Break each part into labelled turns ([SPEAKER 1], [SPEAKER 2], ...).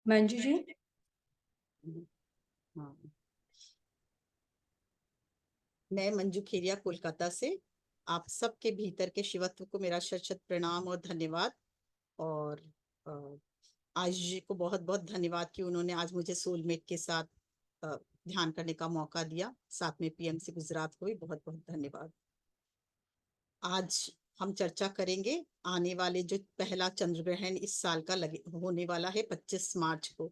[SPEAKER 1] मंजू जी।
[SPEAKER 2] हाँ, मैं मंजू खेरिया कोलकाता से। आप सबके भीतर के शिवत्व को मेरा शत शत प्रणाम और धन्यवाद। और अ, आज जी को बहुत बहुत धन्यवाद कि उन्होंने आज मुझे सोलमेट के साथ अ, ध्यान करने का मौका दिया। साथ में पीएमसी गुजरात को भी बहुत बहुत धन्यवाद। आज हम चर्चा करेंगे आने वाले जो पहला चंद्र ग्रहण इस साल का लगे होने वाला है 25 मार्च को।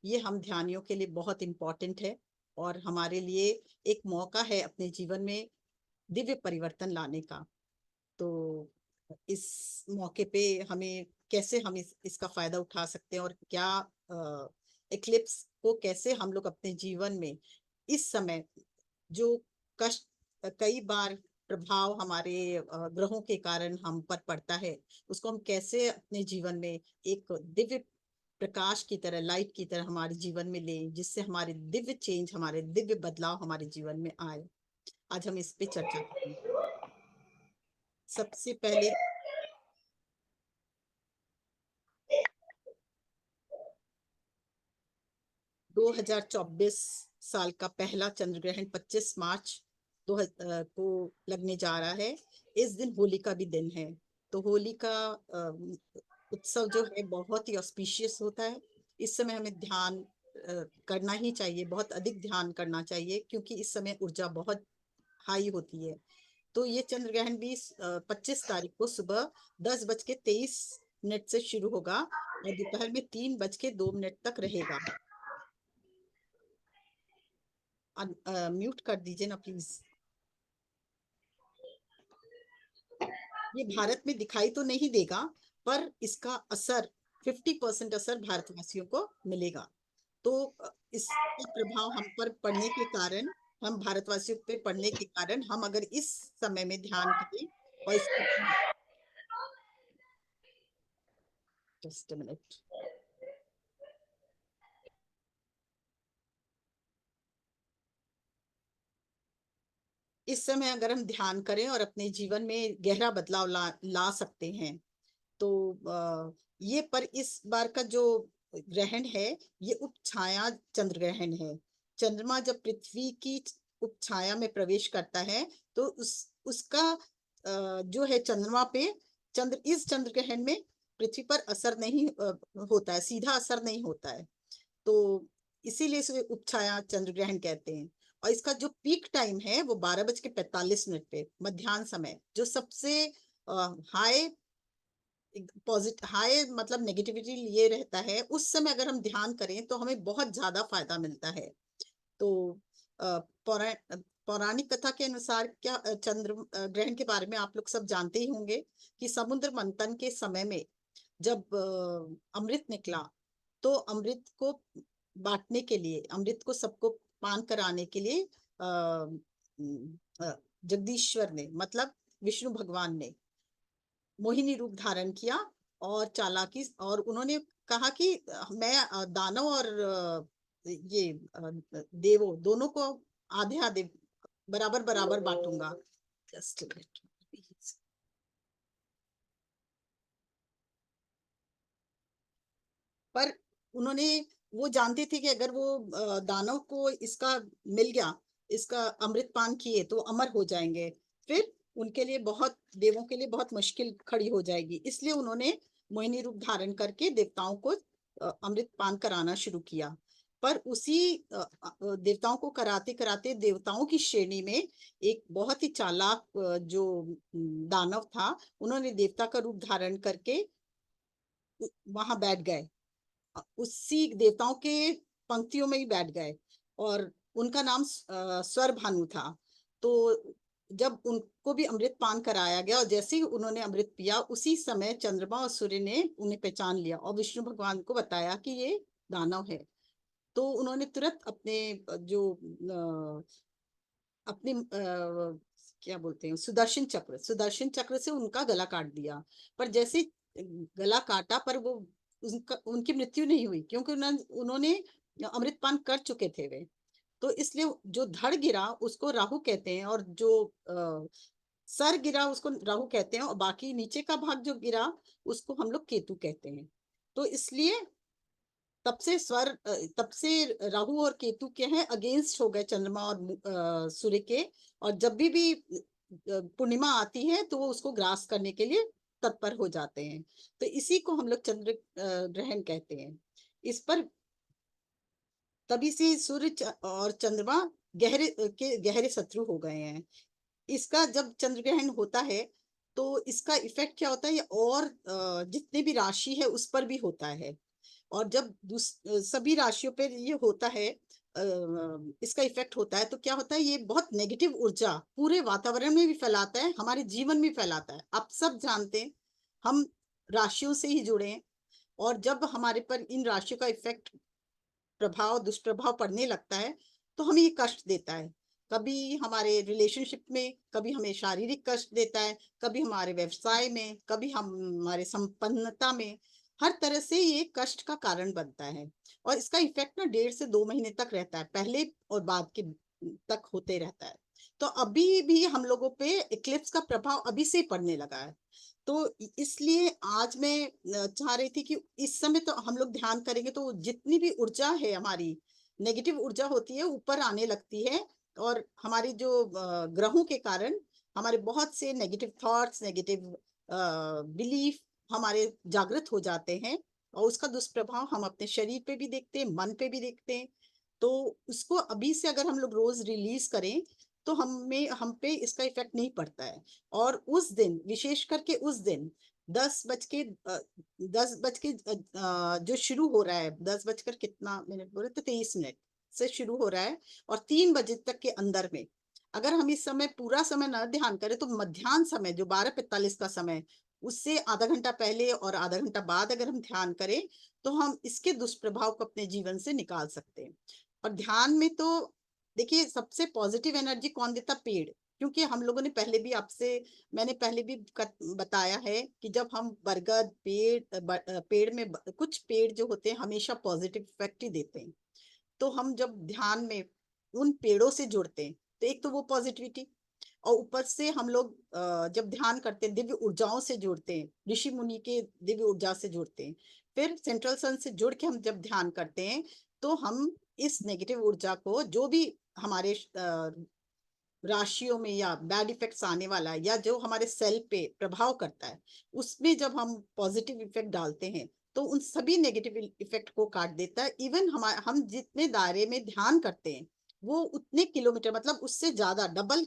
[SPEAKER 2] ये हम ध्यानियों के लिए बहुत इम्पोर्टेंट है और हमारे लिए एक मौका है अपने जीवन में दिव्य परिवर्तन लाने का। तो इस मौके पे हमें कैसे हम इसका फायदा उठा सकते हैं और क्या एक्लिप्स को कैसे हम लोग अपने जीवन में इस समय जो कष्ट कई बार प्रभाव हमारे ग्रहों के कारण हम पर पड़ता है, उसको हम कैसे अपने जीवन में एक दिव्य प्रकाश की तरह, लाइट की तरह हमारे जीवन में लें, जिससे हमारे दिव्य चेंज, हमारे दिव्य बदलाव हमारे जीवन में आए। आज हम इस पे चर्चा करेंगे। सबसे पहले 2024 साल का पहला चंद्र ग्रहण 25 मार्च को लगने जा रहा है। इस दिन होली का भी दिन है। तो होली का उत्सव जो है बहुत ही ऑस्पिशियस होता है। इस समय हमें ध्यान करना ही चाहिए, बहुत अधिक ध्यान करना चाहिए, क्योंकि इस समय ऊर्जा बहुत हाई होती है। तो ये चंद्र ग्रहण भी 25 तारीख को सुबह 10:23 से शुरू होगा और दोपहर में 3:02 तक रहेगा। म्यूट कर दीजिए ना प्लीज। ये भारत में दिखाई तो नहीं देगा, पर इसका असर 50% असर भारतवासियों को मिलेगा। तो इसका प्रभाव हम पर पड़ने के कारण, हम भारतवासियों पे पड़ने के कारण, हम अगर इस समय में ध्यान करें और इसको जस्ट मिनट, इस समय अगर हम ध्यान करें और अपने जीवन में गहरा बदलाव ला सकते हैं। तो ये पर इस बार का जो ग्रहण है, ये उपछाया चंद्र ग्रहण है। चंद्रमा जब पृथ्वी की उपछाया में प्रवेश करता है तो उसका जो है चंद्रमा पे, इस चंद्र ग्रहण में पृथ्वी पर असर नहीं होता है, सीधा असर नहीं होता है। तो इसीलिए इसे उपछाया चंद्र ग्रहण कहते हैं। और इसका जो पीक टाइम है वो 12:45 पे, मध्याह्न समय, जो सबसे हाई पॉजिटिव, हाई मतलब नेगेटिविटी ये रहता है, उस समय अगर हम ध्यान करें तो हमें बहुत ज्यादा फायदा मिलता है। तो अ, पौरा पौराणिक कथा के अनुसार, क्या चंद्र ग्रहण के बारे में आप लोग सब जानते ही होंगे कि समुद्र मंथन के समय में जब अमृत निकला, तो अमृत को बांटने के लिए, अमृत को सबको पान कराने के लिए जगदीश्वर ने, मतलब विष्णु भगवान ने मोहिनी रूप धारण किया और चालाकी, और उन्होंने कहा कि मैं दानव और ये देवों दोनों को आधे आधे बराबर बराबर बांटूंगा। जस्ट पर उन्होंने, वो जानते थे कि अगर वो दानव को इसका मिल गया, इसका अमृत पान किए तो अमर हो जाएंगे, फिर उनके लिए बहुत, देवों के लिए बहुत मुश्किल खड़ी हो जाएगी। इसलिए उन्होंने मोहिनी रूप धारण करके देवताओं को अमृत पान कराना शुरू किया। पर उसी देवताओं को कराते कराते देवताओं की श्रेणी में एक बहुत ही चालाक जो दानव था, उन्होंने देवता का रूप धारण करके वहां बैठ गए, उसी देवताओं के पंक्तियों में ही बैठ गए। और उनका नाम स्वर भानु था। तो जब उनको भी अमृत पान कराया गया और जैसे ही उन्होंने अमृत पिया, उसी समय चंद्रमा और सूर्य ने उन्हें पहचान लिया और विष्णु भगवान को बताया कि ये दानव है। तो उन्होंने तुरंत अपने जो अपने क्या बोलते हैं, सुदर्शन चक्र से उनका गला काट दिया। पर जैसे गला काटा, पर वो उनकी मृत्यु नहीं हुई, क्योंकि उन्होंने अमृत पान कर चुके थे वे। तो इसलिए जो धड़ गिरा उसको राहु कहते हैं, और जो सर गिरा उसको राहु कहते हैं, और बाकी नीचे का भाग जो गिरा उसको हम लोग केतु कहते हैं। तो इसलिए तब से राहु और केतु के हैं अगेंस्ट हो गए चंद्रमा और सूर्य के। और जब भी पूर्णिमा आती है तो वो उसको ग्रास करने के लिए तत्पर हो जाते हैं। तो इसी को हम लोग चंद्र ग्रहण कहते हैं। इस पर तभी से और चंद्रमा गहरे शत्रु हो गए हैं। इसका जब चंद्र ग्रहण होता है तो इसका इफेक्ट क्या होता है, ये और जितने भी राशि है उस पर भी होता है। और जब सभी राशियों पर ये होता है, इसका इफेक्ट होता है, तो क्या होता है, ये बहुत नेगेटिव ऊर्जा पूरे वातावरण में भी फैलाता है, हमारे जीवन में फैलाता है। आप सब जानते हैं हम राशियों से ही जुड़े हैं। और जब हमारे पर इन राशियों का इफेक्ट, प्रभाव, दुष्प्रभाव पड़ने लगता है तो हमें ये कष्ट देता है। कभी हमारे रिलेशनशिप में, कभी हमें शारीरिक कष्ट देता है, कभी हमारे व्यवसाय में, कभी हमारे संपन्नता में। हर तरह से ये कष्ट का कारण बनता है। और इसका इफेक्ट ना 1.5 से 2 महीने तक रहता है, पहले और बाद के तक होते रहता है। तो अभी भी हम लोगों पे इक्लिप्स का प्रभाव अभी से पड़ने लगा है। तो इसलिए आज मैं चाह रही थी कि इस समय तो हम लोग ध्यान करेंगे तो जितनी भी ऊर्जा है हमारी, नेगेटिव ऊर्जा होती है, ऊपर आने लगती है। और हमारी जो ग्रहों के कारण हमारे बहुत से नेगेटिव थॉट्स, नेगेटिव बिलीफ हमारे जागृत हो जाते हैं। और उसका दुष्प्रभाव हम अपने शरीर पे भी देखते हैं, मन पे भी देखते हैं। तो उसको अभी से अगर हम लोग रोज रिलीज करें तो हम पे इसका इफेक्ट नहीं पड़ता है। और उस दिन, विशेष करके उस दिन 10 बज के जो शुरू हो रहा है, 10 बजकर कितना मिनट बोले तो 23 मिनट से शुरू हो रहा है, और 3 बजे तक के अंदर में अगर हम इस समय पूरा समय न ध्यान करें तो मध्याह्न समय जो 12:45 का समय, उससे आधा घंटा पहले और आधा घंटा बाद अगर हम ध्यान करें तो हम इसके दुष्प्रभाव को अपने जीवन से निकाल सकते हैं। और ध्यान में तो देखिए सबसे पॉजिटिव एनर्जी कौन देता, पेड़। क्योंकि हम लोगों ने पहले भी आपसे, मैंने पहले भी बताया है कि जब हम बरगद पेड़ में कुछ पेड़ जो होते हैं हमेशा पॉजिटिव इफेक्ट ही देते हैं। तो हम जब ध्यान में उन पेड़ों से जुड़ते हैं तो एक तो वो पॉजिटिविटी, और ऊपर से हम लोग जब ध्यान करते हैं दिव्य ऊर्जाओं से जुड़ते हैं, ऋषि मुनि के दिव्य ऊर्जा से जुड़ते हैं। फिर सेंट्रल सन से जुड़ के हम जब ध्यान करते हैं तो हम इस नेगेटिव ऊर्जा को, जो भी हमारे राशियों में या बैड इफेक्ट्स आने वाला है या जो हमारे सेल पे प्रभाव करता है, उसमें जब हम पॉजिटिव इफेक्ट डालते हैं तो उन सभी नेगेटिव इफेक्ट को काट देता है। इवन हम जितने दायरे में ध्यान करते हैं वो उतने किलोमीटर, मतलब उससे ज्यादा डबल,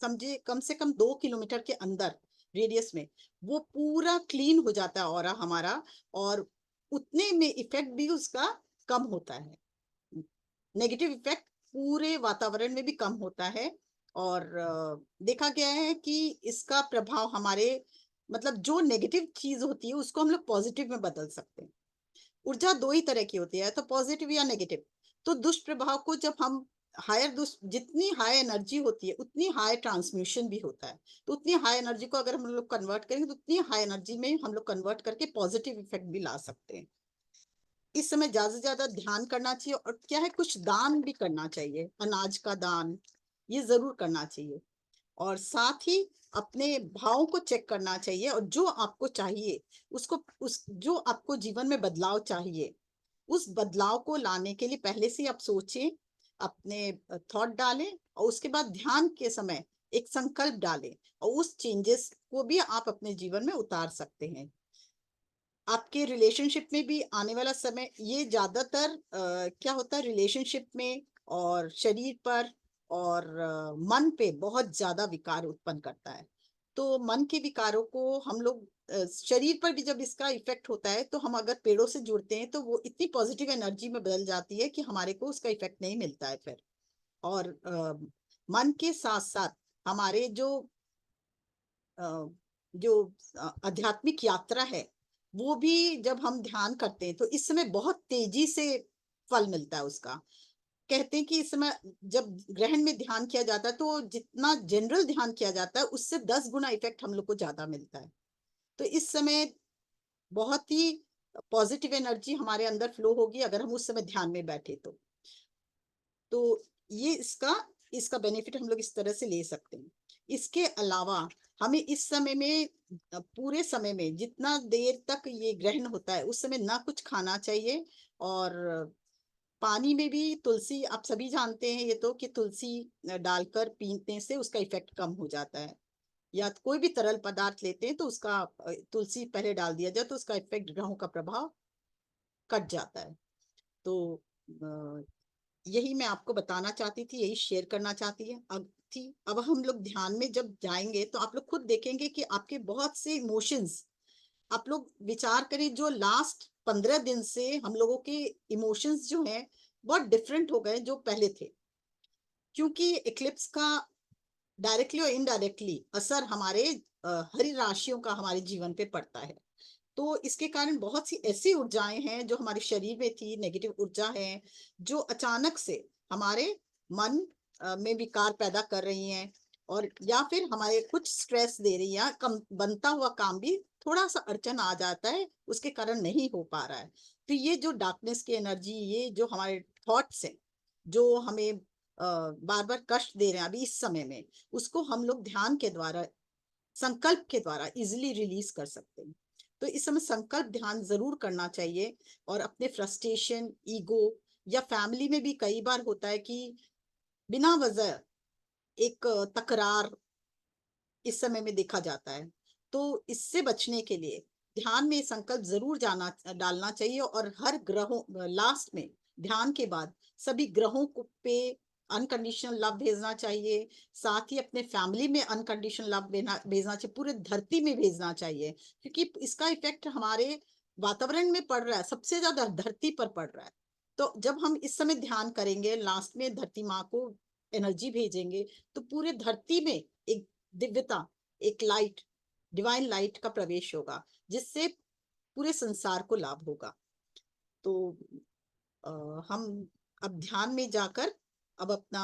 [SPEAKER 2] समझिए कम से कम 2 किलोमीटर के अंदर रेडियस में वो पूरा क्लीन हो जाता है ऑरा हमारा। और उतने में इफेक्ट भी उसका कम होता है, नेगेटिव इफेक्ट पूरे वातावरण में भी कम होता है। और देखा गया है कि इसका प्रभाव हमारे, मतलब जो नेगेटिव चीज होती है उसको हम लोग पॉजिटिव में बदल सकते हैं। ऊर्जा दो ही तरह की होती है, तो पॉजिटिव या नेगेटिव। तो दुष्प्रभाव को जब हम जितनी हाई एनर्जी होती है उतनी हाई ट्रांसमिशन भी होता है। तो उतनी हाई एनर्जी को अगर हम लोग कन्वर्ट करेंगे तो उतनी हाई एनर्जी में हम लोग कन्वर्ट करके पॉजिटिव इफेक्ट भी ला सकते हैं। इस समय ज्यादा से ज्यादा ध्यान करना चाहिए, और क्या है, कुछ दान भी करना चाहिए, अनाज का दान ये जरूर करना चाहिए। और साथ ही अपने भावों को चेक करना चाहिए, और जो आपको चाहिए उसको, उस जो आपको जीवन में बदलाव चाहिए उस बदलाव को लाने के लिए पहले से ही आप सोचें, अपने थॉट डालें, और उसके बाद ध्यान के समय एक संकल्प डालें, और उस चेंजेस को भी आप अपने जीवन में उतार सकते हैं। आपके रिलेशनशिप में भी आने वाला समय ये ज्यादातर क्या होता है, रिलेशनशिप में और शरीर पर और मन पे बहुत ज्यादा विकार उत्पन्न करता है। तो मन के विकारों को हम लोग, शरीर पर भी जब इसका इफेक्ट होता है तो हम अगर पेड़ों से जुड़ते हैं तो वो इतनी पॉजिटिव एनर्जी में बदल जाती है कि हमारे को उसका इफेक्ट नहीं मिलता है फिर। और मन के साथ साथ हमारे अ, जो आध्यात्मिक यात्रा है वो भी जब हम ध्यान करते हैं तो इस समय बहुत तेजी से फल मिलता है उसका। कहते हैं कि इस समय जब ग्रहण में ध्यान किया जाता है तो जितना जनरल ध्यान किया जाता है उससे 10 गुना इफेक्ट हम लोग को ज्यादा मिलता है। तो इस समय बहुत ही पॉजिटिव एनर्जी हमारे अंदर फ्लो होगी अगर हम उस समय ध्यान में बैठे तो ये इसका इसका बेनिफिट हम लोग इस तरह से ले सकते हैं। इसके अलावा हमें इस समय में, पूरे समय में जितना देर तक ये ग्रहण होता है उस समय ना कुछ खाना चाहिए। और पानी में भी तुलसी, आप सभी जानते हैं ये तो, कि तुलसी डालकर पीने से उसका इफेक्ट कम हो जाता है। या तो कोई भी तरल पदार्थ लेते हैं तो उसका तुलसी पहले डाल दिया जाए तो उसका इफेक्ट, ग्रहों का प्रभाव कट जाता है। तो अ, यही मैं आपको बताना चाहती थी, यही शेयर करना चाहती है अब थी। अब हम लोग ध्यान में जब जाएंगे तो आप लोग खुद देखेंगे कि आपके बहुत से इमोशंस, आप लोग विचार करें, जो लास्ट 15 दिन से हम लोगों के इमोशंस जो हैं बहुत डिफरेंट हो गए जो पहले थे। क्योंकि इक्लिप्स का डायरेक्टली और इनडायरेक्टली असर हमारे हरी राशियों का हमारे जीवन पे पड़ता है। तो इसके कारण बहुत सी ऐसी ऊर्जाएं हैं जो हमारे शरीर में थी, नेगेटिव ऊर्जा है, जो अचानक से हमारे मन में विकार पैदा कर रही हैं, और या फिर हमारे कुछ स्ट्रेस दे रही है, कम बनता हुआ काम भी थोड़ा सा अड़चन आ जाता है, उसके कारण नहीं हो पा रहा है। तो ये जो डार्कनेस की एनर्जी, ये जो हमारे थॉट्स हैं जो हमें बार बार कष्ट दे रहे हैं अभी इस समय में, उसको हम लोग ध्यान के द्वारा, संकल्प के द्वारा इजिली रिलीज कर सकते हैं। तो इस समय संकल्प ध्यान जरूर करना चाहिए। और अपने फ्रस्ट्रेशन, ईगो, या फैमिली में भी कई बार होता है कि बिना वजह एक तकरार इस समय में देखा जाता है। तो इससे बचने के लिए ध्यान में संकल्प जरूर जाना डालना चाहिए। और हर ग्रहों, लास्ट में ध्यान के बाद सभी ग्रहों को पे अनकंडीशनल लव भेजना चाहिए। साथ ही अपने फैमिली में अनकंडीशनल लव भेजना चाहिए, पूरे धरती में भेजना चाहिए। क्योंकि इसका इफेक्ट हमारे वातावरण में पड़ रहा है, सबसे ज्यादा धरती पर पड़ रहा है। तो जब हम इस समय ध्यान करेंगे, लास्ट में धरती माँ को एनर्जी भेजेंगे, तो पूरे धरती में एक दिव्यता, एक लाइट, डिवाइन लाइट का प्रवेश होगा, जिससे पूरे संसार को लाभ होगा। तो अ, हम अब ध्यान में जाकर अब अपना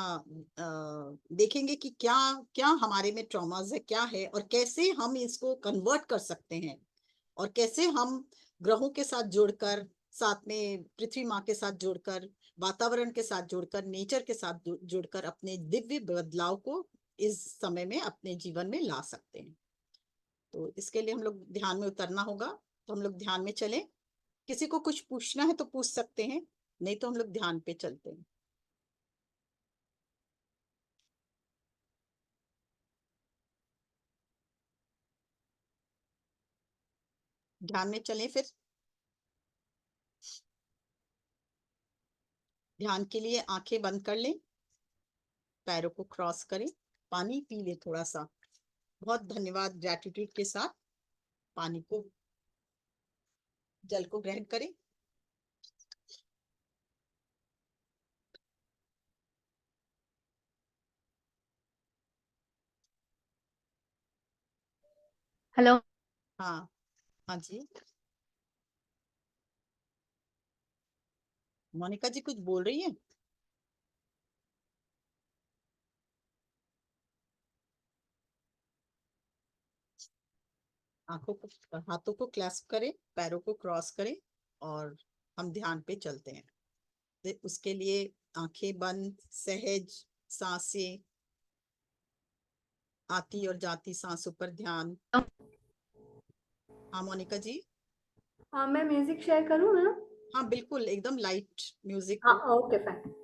[SPEAKER 2] देखेंगे कि क्या क्या हमारे में ट्रॉमास है, क्या है, और कैसे हम इसको कन्वर्ट कर सकते हैं। और कैसे हम ग्रहों के साथ जुड़कर, साथ में पृथ्वी माँ के साथ जुड़कर, वातावरण के साथ जुड़कर, नेचर के साथ जुड़कर अपने दिव्य बदलाव को इस समय में अपने जीवन में ला सकते हैं। तो इसके लिए हम लोग ध्यान में उतरना होगा। तो हम लोग ध्यान में चलें। किसी को कुछ पूछना है तो पूछ सकते हैं, नहीं तो हम लोग ध्यान पे चलते हैं। ध्यान में चलें फिर। ध्यान के लिए आंखें बंद कर लें, पैरों को क्रॉस करें, पानी पी ले थोड़ा सा। बहुत धन्यवाद, ग्रेटिट्यूड के साथ पानी को, जल को ग्रहण करें।
[SPEAKER 1] हेलो।
[SPEAKER 2] हाँ, हाँ जी। मोनिका जी कुछ बोल रही है? आंखों को, हाथों को क्लैस्प करें, पैरों को क्रॉस करें, और हम ध्यान पे चलते हैं। तो उसके लिए आंखें बंद, सहज सांसें, आती और जाती सांसों पर ध्यान। हाँ मोनिका जी।
[SPEAKER 1] हाँ, मैं म्यूजिक शेयर करूँ ना?
[SPEAKER 2] हाँ बिल्कुल, एकदम लाइट म्यूजिक
[SPEAKER 1] हाँ,
[SPEAKER 2] हो।
[SPEAKER 1] Okay fine.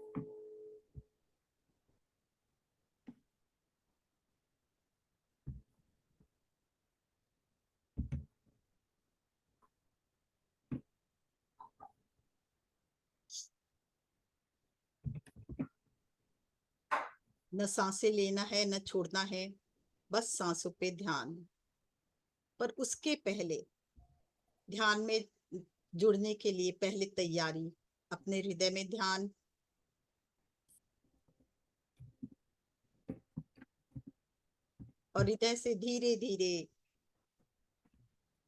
[SPEAKER 2] न सांसें लेना है न छोड़ना है, बस सांसों पे ध्यान। पर उसके पहले, ध्यान में जुड़ने के लिए पहले तैयारी, अपने हृदय में ध्यान। और हृदय से धीरे धीरे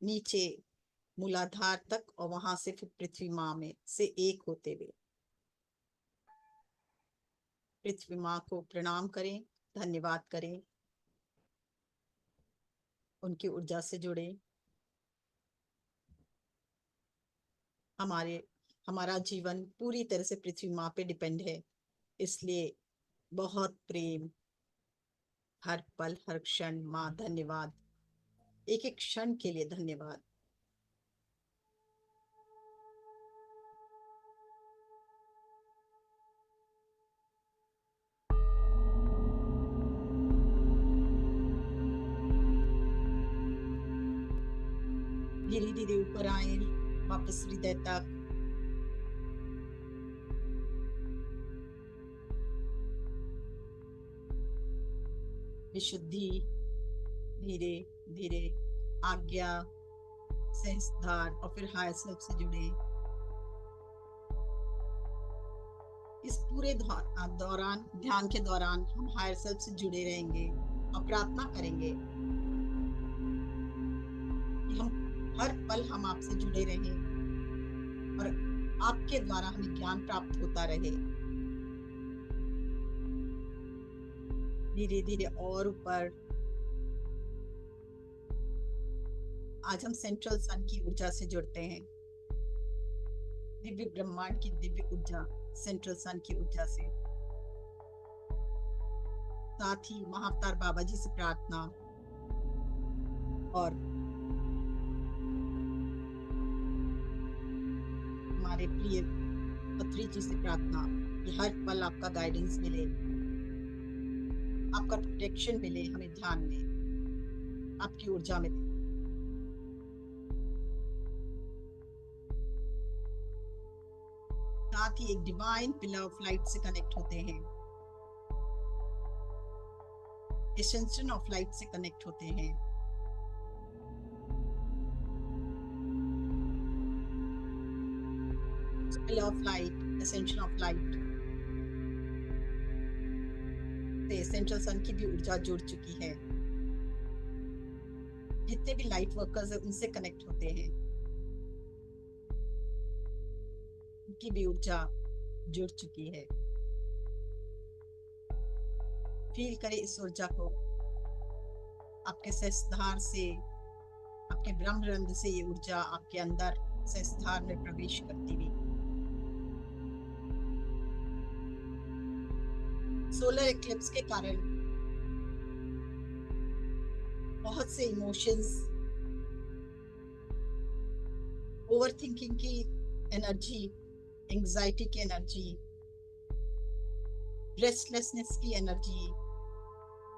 [SPEAKER 2] नीचे मूलाधार तक, और वहां से फिर पृथ्वी माँ में से एक होते हुए पृथ्वी माँ को प्रणाम करें, धन्यवाद करें, उनकी ऊर्जा से जुड़े। हमारे हमारा जीवन पूरी तरह से पृथ्वी माँ पे डिपेंड है, इसलिए बहुत प्रेम, हर पल हर क्षण माँ धन्यवाद, एक एक क्षण के लिए धन्यवाद। धीरे धीरे ऊपर आए, वापस हृदय तक। विशुद्धि, धीरे धीरे आज्ञा, सहस्त्रधार और फिर हायर सेल्फ से जुड़े। इस पूरे दौरान, ध्यान के दौरान हम हायर सेल्फ से जुड़े रहेंगे और प्रार्थना करेंगे कि हर पल हम आपसे जुड़े रहें और आपके द्वारा हमें ज्ञान प्राप्त होता रहे। धीरे धीरे और ऊपर। आज हम सेंट्रल सन की ऊर्जा से जुड़ते हैं, दिव्य ब्रह्मांड की दिव्य ऊर्जा, सेंट्रल सन की ऊर्जा से। साथ ही महाअवतार बाबा जी से प्रार्थना और हमारे प्रिय पत्री जी से प्रार्थना कि हर पल आपका गाइडेंस मिले, आपका प्रोटेक्शन मिले, हमें ध्यान में आपकी ऊर्जा मिले। साथ ही एक डिवाइन पिलर ऑफ लाइट से कनेक्ट होते हैं, एसेंशन ऑफ लाइट से कनेक्ट होते हैं। Pillar of light, ascension of light से सेंट्रल सन की भी ऊर्जा जुड़ चुकी है। जितने भी लाइट वर्कर्स हैं उनसे कनेक्ट होते हैं, उनकी भी ऊर्जा जुड़ चुकी है। फील करें इस ऊर्जा को, आपके सहस्त्रधार से, आपके ब्रह्मरंध्र से ये ऊर्जा आपके अंदर सहस्त्रधार में प्रवेश करती हुई। सोलर एक्लिप्स के कारण बहुत से इमोशंस, ओवर थिंकिंग की एनर्जी, एंजाइटी की एनर्जी, रेस्टलेसनेस की एनर्जी,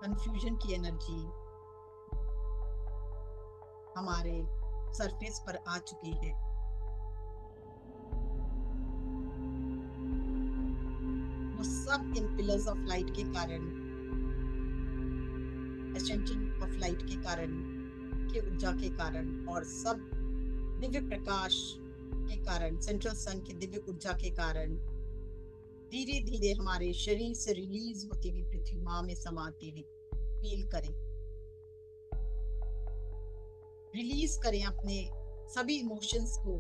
[SPEAKER 2] कंफ्यूजन की एनर्जी हमारे सरफेस पर आ चुकी है। वो सब इन पिलर्स ऑफ लाइट के कारण, एसेंशन ऑफ लाइट के कारण, के ऊर्जा के कारण और सब दिव्य प्रकाश के कारण, सेंट्रल सन की दिव्य ऊर्जा के कारण धीरे धीरे हमारे शरीर से रिलीज होती हुई पृथ्वी माँ में समाती हुई। फील करें, रिलीज करें अपने सभी इमोशंस को,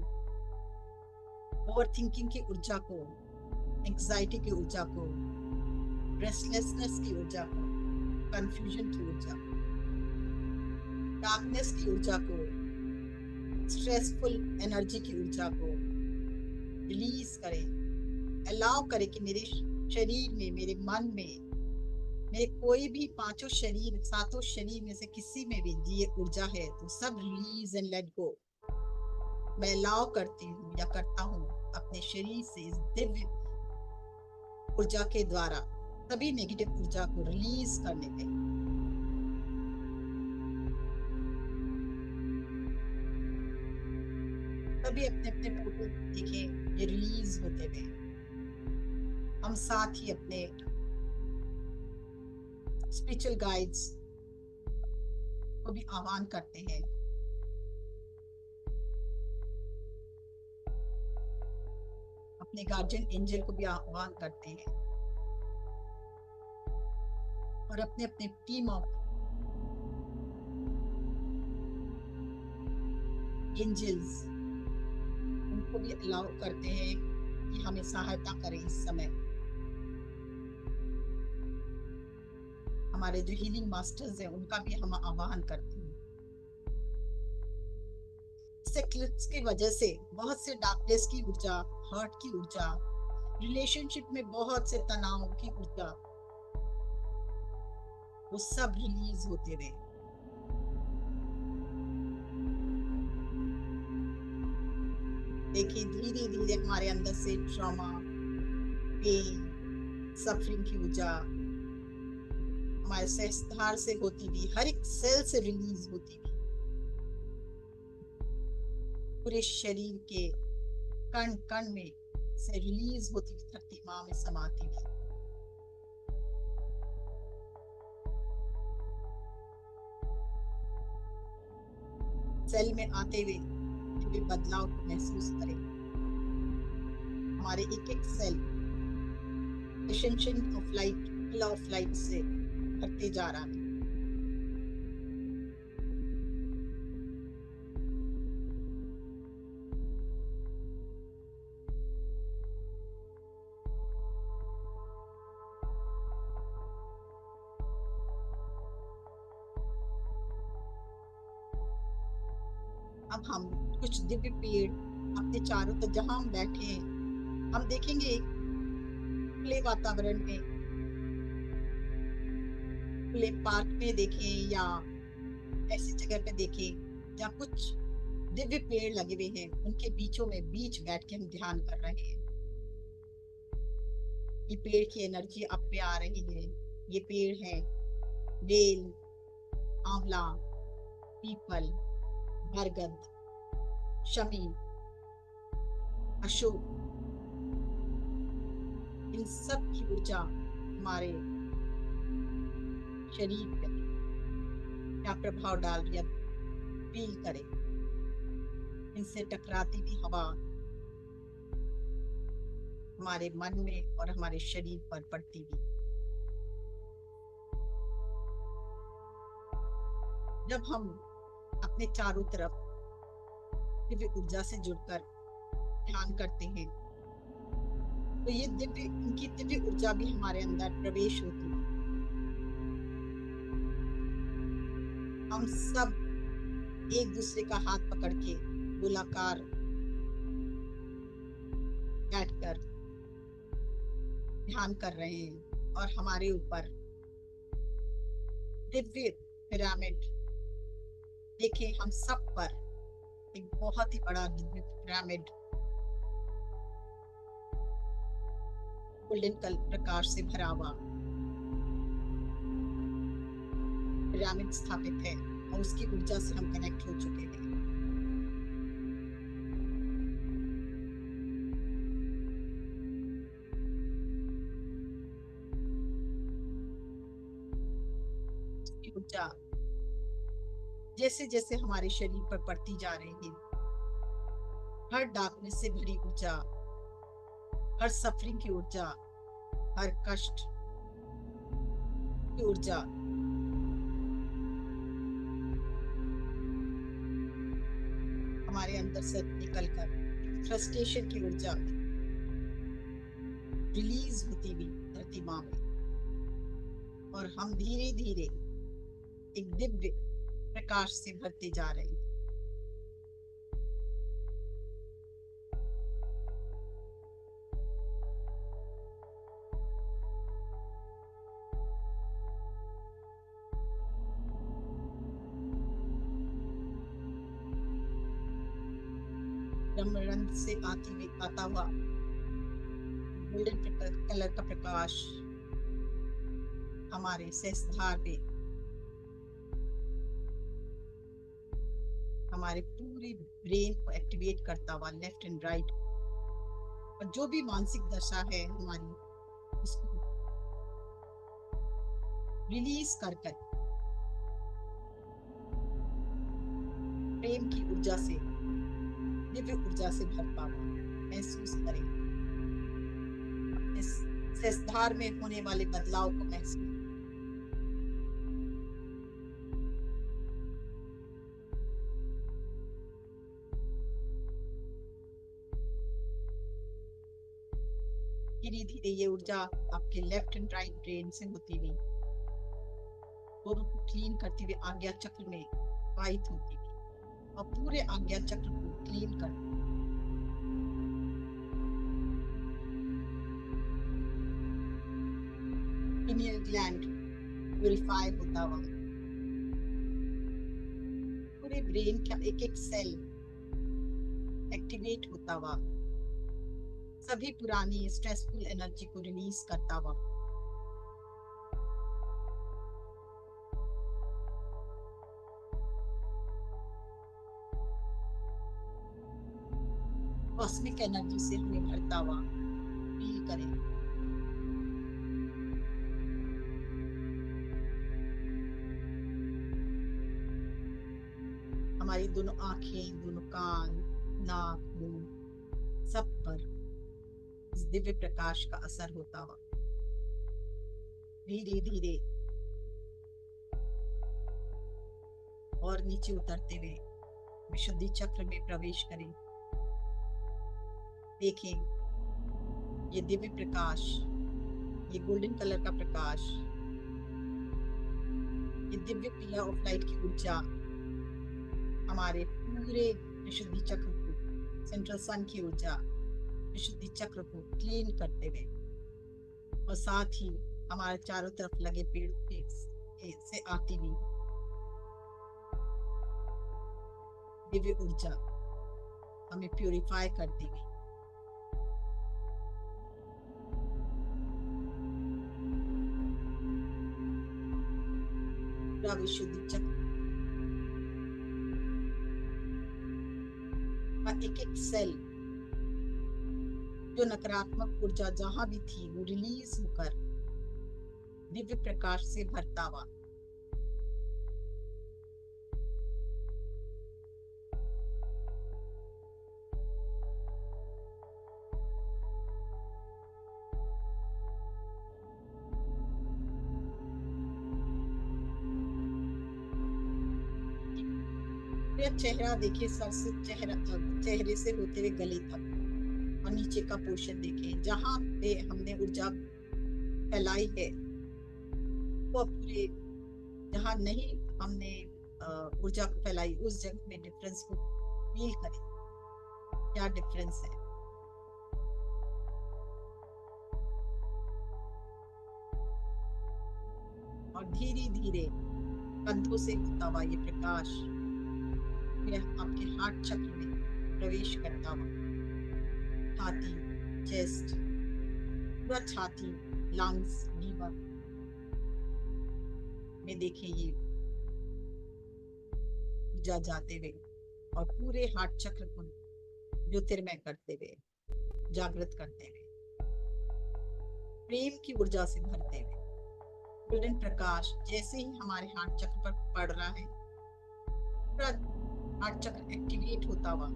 [SPEAKER 2] ओवर थिंकिंग की ऊर्जा को, एंजाइटी की ऊर्जा को, रेस्टलेसनेस की ऊर्जा को, कंफ्यूजन की ऊर्जा, डार्कनेस की ऊर्जा को, स्ट्रेसफुल एनर्जी की ऊर्जा को रिलीज करें। अलाउ करें कि मेरे शरीर में, मेरे मन में, मेरे कोई भी पांचों शरीर, सातों शरीर में से किसी में भी ये ऊर्जा है तो सब रिलीज एंड लेट गो। मैं अलाउ करती हूँ या करता हूँ अपने शरीर से इस दिव्य ऊर्जा के द्वारा सभी नेगेटिव ऊर्जा को रिलीज करने पे। सभी अपने अपने फोटो देखें, ये रिलीज होते हुए। हम साथ ही अपने स्पिरिचुअल गाइड्स को भी आह्वान करते हैं, अपने गार्जियन एंजल को भी आह्वान करते हैं और अपने अपने टीम ऑफ एंजल्स उनको भी अलाउ करते हैं कि हमें सहायता करें इस समय। हमारे जो हीलिंग मास्टर्स हैं उनका भी हम आह्वान करते हैं। इस एक्लिप्स की वजह से बहुत से डार्कनेस की ऊर्जा, हर्ट की ऊर्जा, रिलेशनशिप में बहुत से तनाव की ऊर्जा वो सब रिलीज होते रहे। देखिए धीरे धीरे हमारे अंदर से ट्रॉमा, पेन, सफरिंग की ऊर्जा हमारे सहस्त्रार से होती हुई, हर एक सेल से रिलीज होती हुई, पूरे शरीर के कण कण में से रिलीज होती हुई धरती माँ में समाती हुई। सेल में आते हुए दिव्य बदलाव को महसूस करें। हमारे एक एक cell ascension of light, pillar of light से भरते जा रहा है। अब हम कुछ दिव्य पेड़ अपने चारों तरफ, जहां हम बैठे हैं, हम देखेंगे एक खुले वातावरण में, खुले पार्क में देखें या ऐसी जगह पे देखें जहाँ कुछ दिव्य पेड़ लगे हुए हैं, उनके बीचों में बीच बैठ के हम ध्यान कर रहे हैं। ये पेड़ की एनर्जी अब पे आ रही है। ये पेड़ है बेल, आंवला, पीपल, बरगद, शमी, अशोक। इन सब की ऊर्जा हमारे शरीर पर क्या प्रभाव डाल रही है, फील करें। इनसे टकराती हुई हवा हमारे मन में और हमारे शरीर पर पड़ती हुई, जब हम अपने चारों तरफ दिव्य ऊर्जा से जुड़कर ध्यान करते हैं, तो ये दिव्य, इनकी दिव्य ऊर्जा भी हमारे अंदर प्रवेश होती है। हम सब एक दूसरे का हाथ पकड़ के गोलाकार बैठकर ध्यान कर रहे हैं और हमारे ऊपर दिव्य पिरामिड, देखिए हम सब पर एक बहुत ही बड़ा दिव्य पिरामिड गोल्डन कलर प्रकाश से भरा हुआ पिरामिड स्थापित है और उसकी ऊर्जा से हम कनेक्ट हो चुके हैं। ऊर्जा जैसे जैसे हमारे शरीर पर पड़ती जा रही है, हर डार्कनेस से भरी ऊर्जा, हर सफरिंग की ऊर्जा, हर कष्ट की ऊर्जा हमारे अंदर से निकलकर फ्रस्ट्रेशन की ऊर्जा रिलीज होती हुई धरती माँ में, और हम धीरे धीरे एक दिव्य प्रकाश से भरते जा रहे हैं। ब्रह्मरंध्र से आता हुआ गोल्डन कलर का प्रकाश हमारे सहस्त्रार में, हमारे पूरे ब्रेन को एक्टिवेट करता हुआ लेफ्ट एंड राइट, और जो भी मानसिक दशा है हमारी, उसको रिलीज कर कर प्रेम की ऊर्जा से, दिव्य ऊर्जा से भरता हुआ महसूस करें। इस सहस्त्रार में होने वाले बदलाव को महसूस, धीरे धीरे ये ऊर्जा आपके लेफ्ट एंड राइट ब्रेन से होती हुई, दोनों को क्लीन करती हुई आज्ञा चक्र में वाहित होती हुई, और पूरे आज्ञा चक्र को क्लीन कर पिनियल ग्लैंड, प्यूरिफाई होता हुआ, पूरे ब्रेन का एक एक सेल एक्टिवेट होता हुआ, सभी पुरानी स्ट्रेसफुल एनर्जी को रिलीज करता हुआ, कॉस्मिक एनर्जी से हमें भरता हुआ फील करें। हमारी दोनों आंखें, दोनों कान, नाक, मुंह, सब पर इस दिव्य प्रकाश का असर होता हुआ धीरे धीरे और नीचे उतरते हुए विशुद्धि चक्र में प्रवेश करें। देखें ये दिव्य प्रकाश, ये गोल्डन कलर का प्रकाश, ये दिव्य पिलर ऑफ लाइट की ऊर्जा हमारे पूरे विशुद्धि चक्र को, सेंट्रल सन की ऊर्जा विशुद्धि चक्र को क्लीन करते हुए और साथ ही हमारे चारों तरफ लगे पेड़ से आती हुई दिव्य ऊर्जा हमें प्यूरिफाई करती हुई पूरा विशुद्धि चक्र का एक एक सेल, जो नकारात्मक ऊर्जा जहां भी थी वो रिलीज होकर दिव्य प्रकाश से भरता हुआ चेहरा देखिए, सर से चेहरे से होते हुए गले तक और नीचे का पोर्शन देखें, जहां पे हमने ऊर्जा फैलाई है वो पूरे, जहां नहीं हमने ऊर्जा को फैलाई उस जगह में डिफरेंस को फील करें, क्या डिफरेंस है। और धीरे धीरे कंधों से होता हुआ ये प्रकाश आपके हार्ट चक्र में प्रवेश करता हुआ, छाती, चेस्ट, पूरा छाती, लंग्स, लीवर में देखिए ये ऊर्जा जाते हुए और पूरे हार्ट चक्र को ज्योतिर्मय करते हुए, जागृत करते हुए, प्रेम की ऊर्जा से भरते हुए गोल्डन प्रकाश जैसे ही हमारे हार्ट चक्र पर पड़ रहा है, पूरा हार्ट चक्र एक्टिवेट होता हुआ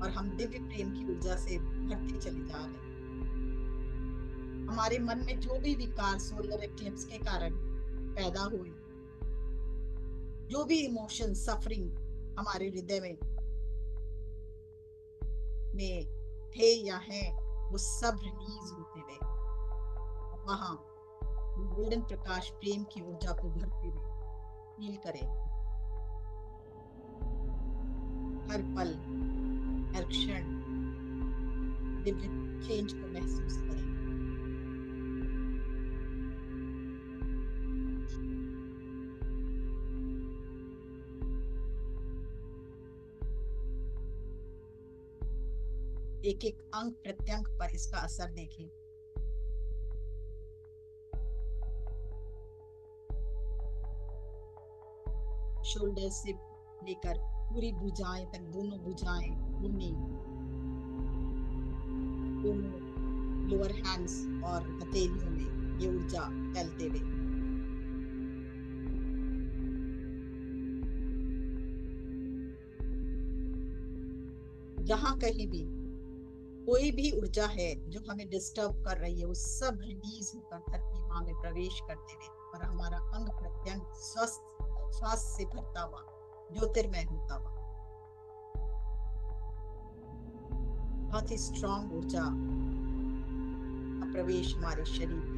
[SPEAKER 2] और हम दिव्य प्रेम की ऊर्जा से भरते चले जा रहे हैं। हमारे मन में जो भी विकार सोलर एक्लिप्स के कारण पैदा हुए, जो भी इमोशन सफरिंग हमारे हृदय में थे या हैं, वो सब रिलीज होते हुए वहां गोल्डन प्रकाश प्रेम की ऊर्जा को भरते हुए फील करें। हर पल, हर क्षण दिव्य चेंज को महसूस करें। एक एक अंग प्रत्यंग पर इसका असर देखें। शोल्डर से लेकर पूरी भुजाएं तक, दोनों भुजाएं, भूमि, दोनों लोअर हैंड्स और हथेलियों में ये ऊर्जा फैलते हुए जहां कहीं भी कोई भी ऊर्जा है जो हमें डिस्टर्ब कर रही है, वो सब रिलीज होकर धरती मां में प्रवेश करते हुए और हमारा अंग प्रत्यंग स्वास्थ्य से भरता हुआ, ज्योतिर्मय होता हुआ, बहुत ही स्ट्रॉन्ग ऊर्जा का प्रवेश हमारे शरीर में।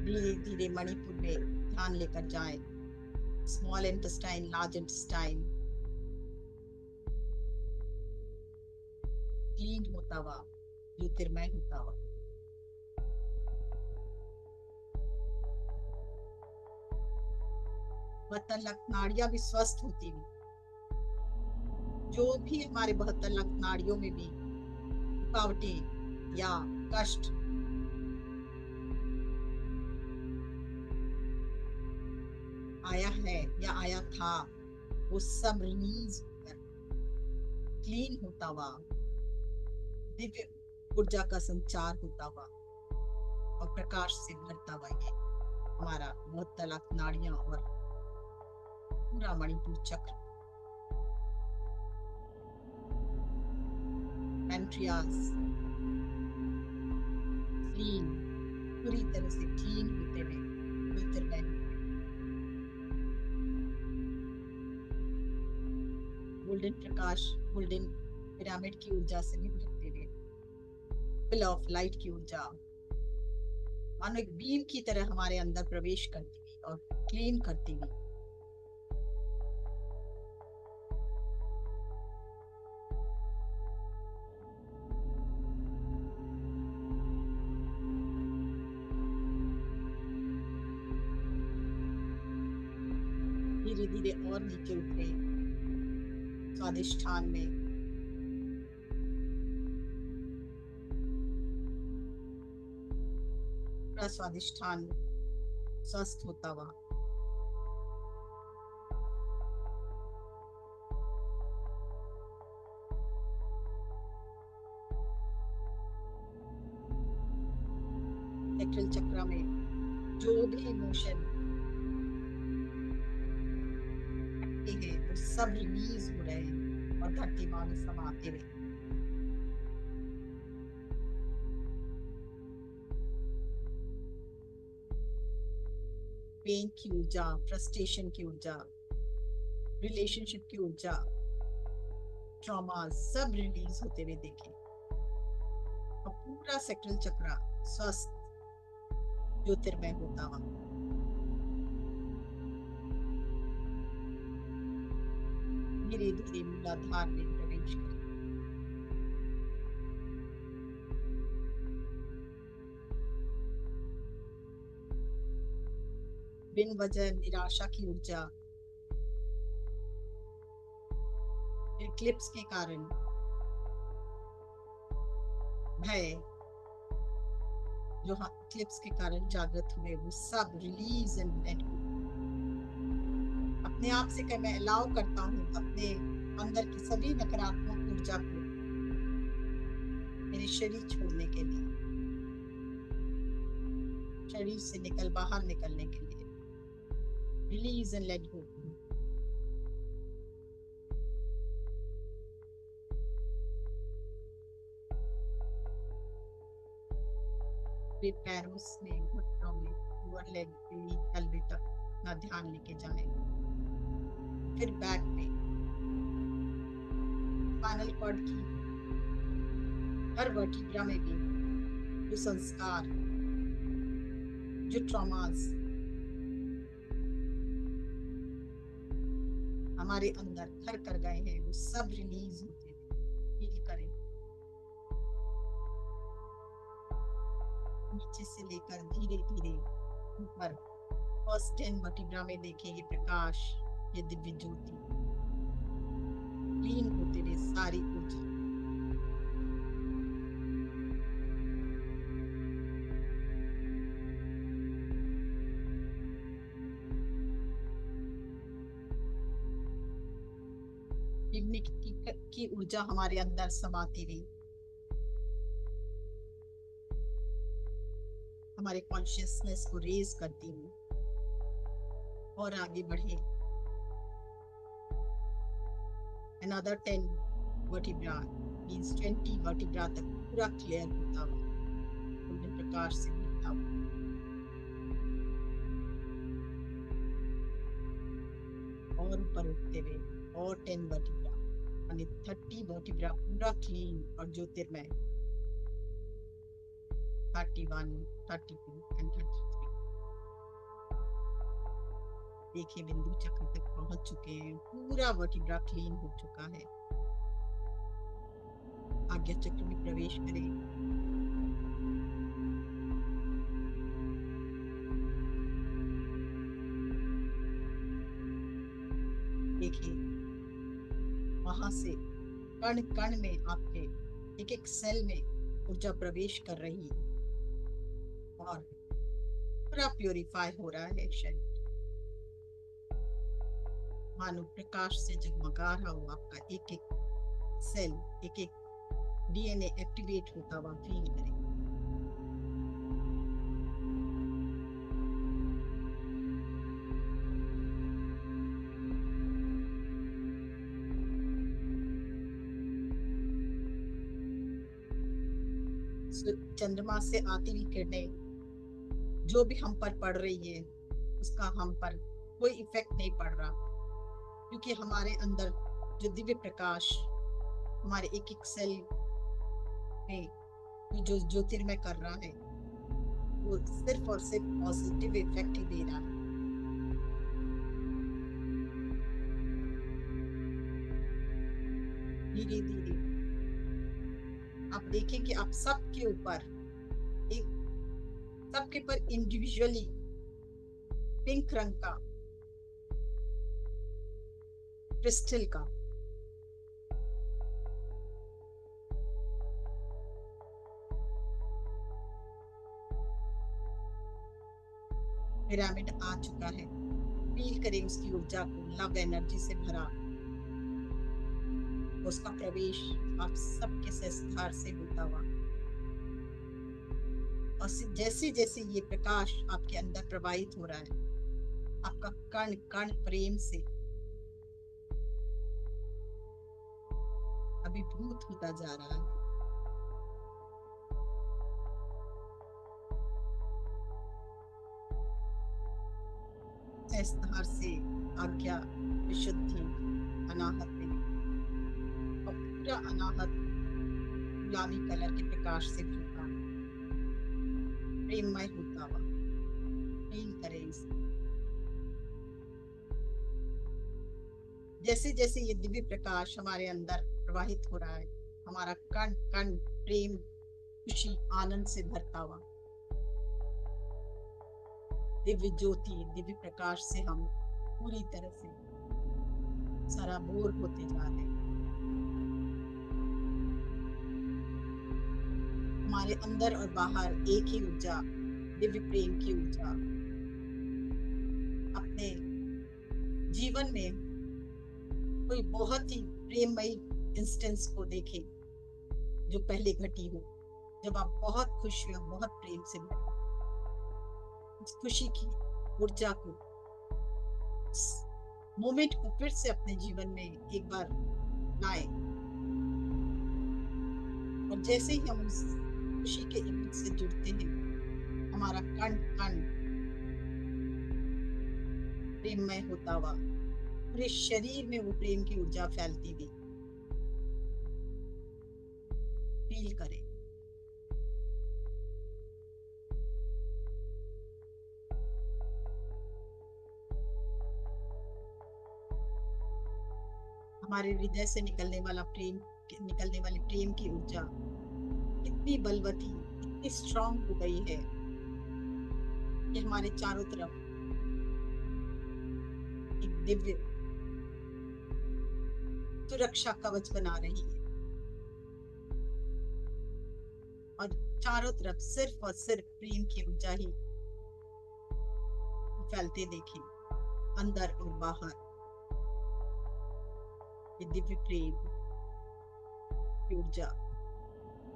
[SPEAKER 2] धीरे धीरे मणिपुर में ध्यान लेकर जाएं, small intestine, large intestine clean होता हुआ, ज्योतिर्मय होता हुआ। वह तलक नाड़ियां भी स्वस्थ होती हुई, जो भी हमारे 72 लाख नाड़ियों में भी रुकावटें या कष्ट आया है या आया था, वो सब रिलीज होकर क्लीन होता हुआ, दिव्य ऊर्जा का संचार होता हुआ और प्रकाश से भरता हुआ ये हमारा 72 लाख नाड़ियां और पूरा मणिपुर चक्र, पैंक्रियास क्लीन, पूरी तरह से क्लीन होते हुए ज्योतिर्मय, गोल्डन प्रकाश, गोल्डन पिरामिड की ऊर्जा से भी भरते हुए, पिल ऑफ लाइट की ऊर्जा मानो एक बीम की तरह हमारे अंदर प्रवेश करती हुई और क्लीन करती हुई, धीरे धीरे और नीचे उतरे स्वादिष्ठान में। पूरा स्वादिष्ठान स्वस्थ होता हुआ, सेक्टरल चक्र में जो भी इमोशन है वो सब रिलीज हो रहे हैं और धरती माँ में समाते हुए। पेन की ऊर्जा, फ्रस्ट्रेशन की ऊर्जा, रिलेशनशिप की ऊर्जा, ट्रॉमा सब रिलीज होते हुए देखे और पूरा सेक्टरल चक्र स्वस्थ ज्योतिर्मय होता हुआ, धीरे धीरे मूलाधार में प्रवेश करे। बिन वजह निराशा की ऊर्जा, इक्लिप्स के कारण भय, जो इक्लिप्स के कारण जागृत हुए, वो सब रिलीज एंड लेट गो। अपने आप से मैं अलाउ करता हूँ अपने अंदर की सभी नकारात्मक ऊर्जा को मेरे शरीर छोड़ने के लिए, शरीर से बाहर निकलने के लिए। Release and let go. पैरों में, घुटनों में, लोअर लेग एल्बो तक अपना ध्यान लेके जाएं। फिर बैक पे, स्पाइनल कॉर्ड की हर वर्टिब्रा में भी जो संस्कार, जो ट्रॉमास हमारे अंदर घर कर गए हैं, वो सब रिलीज होते हैं। फील करें नीचे से लेकर धीरे धीरे ऊपर फर्स्ट 10 वर्टिब्रा में देखेंगे प्रकाश, ये दिव्य ज्योति क्लीन होते हुए सारी ऊर्जा। की ऊर्जा हमारे अंदर समाती रही, हमारे कॉन्शियसनेस को रेज करती हुई और आगे बढ़े। another 10 vertebra means 20 vertebra तक पूरा क्लियर होता हुआ, गोल्डन प्रकाश से भरता हुआ। और ऊपर उठते हुए और 10 वर्टिब्रा यानी 30 वर्टिब्रा पूरा क्लीन और ज्योतिर्मय। 31, 32 एंड 33 देखिए बिंदु चक्र तक पहुंच चुके हैं, पूरा वर्टिब्रा क्लीन हो चुका है। आज्ञा चक्र में प्रवेश करें। देखिए वहां से कण कण में आपके एक एक सेल में ऊर्जा प्रवेश कर रही है और पूरा प्यूरिफाई हो रहा है शरीर। मानो प्रकाश से जगमगा रहा हो आपका एक एक सेल, एक एक डीएनए एक्टिवेट होता हुआ फील करें। चंद्रमा से आती हुई किरणें जो भी हम पर पड़ रही है उसका हम पर कोई इफेक्ट नहीं पड़ रहा, क्योंकि हमारे अंदर जो दिव्य प्रकाश हमारे एक एक सेल में जो ज्योतिर्मय कर रहा है वो सिर्फ और सिर्फ पॉजिटिव इफेक्ट ही दे रहा है। धीरे धीरे आप देखें कि आप सबके ऊपर एक सबके पर इंडिविजुअली पिंक रंग का क्रिस्टल का पिरामिड आ चुका है। फील करें उसकी ऊर्जा को, लव एनर्जी से भरा उसका प्रवेश आप सबके संस्कार से होता हुआ। और जैसे जैसे ये प्रकाश आपके अंदर प्रवाहित हो रहा है आपका कण कण प्रेम से अभिभूत होता जा रहा है। सहस्त्र से आज्ञा विशुद्धि अनाहत में और पूरा अनाहत गुलाबी कलर के प्रकाश से भरता प्रेममय होता हुआ फील करें इसे। जैसे जैसे ये दिव्य प्रकाश हमारे अंदर प्रवाहित हो रहा है हमारा कण कण प्रेम खुशी आनंद से भरता हुआ दिव्य ज्योति दिव्य प्रकाश से हम पूरी तरह से सराबोर होते जा रहे हैं। हमारे अंदर और बाहर एक ही ऊर्जा दिव्य प्रेम की ऊर्जा। अपने जीवन में कोई बहुत ही प्रेममयी इंस्टेंस को देखें जो पहले घटी हो, जब आप बहुत खुश हुए, बहुत प्रेम से भरे, उस खुशी की ऊर्जा को, मोमेंट को फिर से अपने जीवन में एक बार लाए। और जैसे ही हम उस खुशी के इमेज से जुड़ते हैं हमारा कण कण प्रेममय होता हुआ पूरे शरीर में वो प्रेम की ऊर्जा फैलती हुई फील करें। हमारे हृदय से निकलने वाली प्रेम की ऊर्जा इतनी बलवती, इतनी स्ट्रांग हो गई है कि हमारे चारों तरफ एक दिव्य सुरक्षा कवच बना रही है और चारों तरफ सिर्फ और सिर्फ प्रेम की ऊर्जा ही फैलते देखें, अंदर और बाहर। ये दिव्य प्रेम की ऊर्जा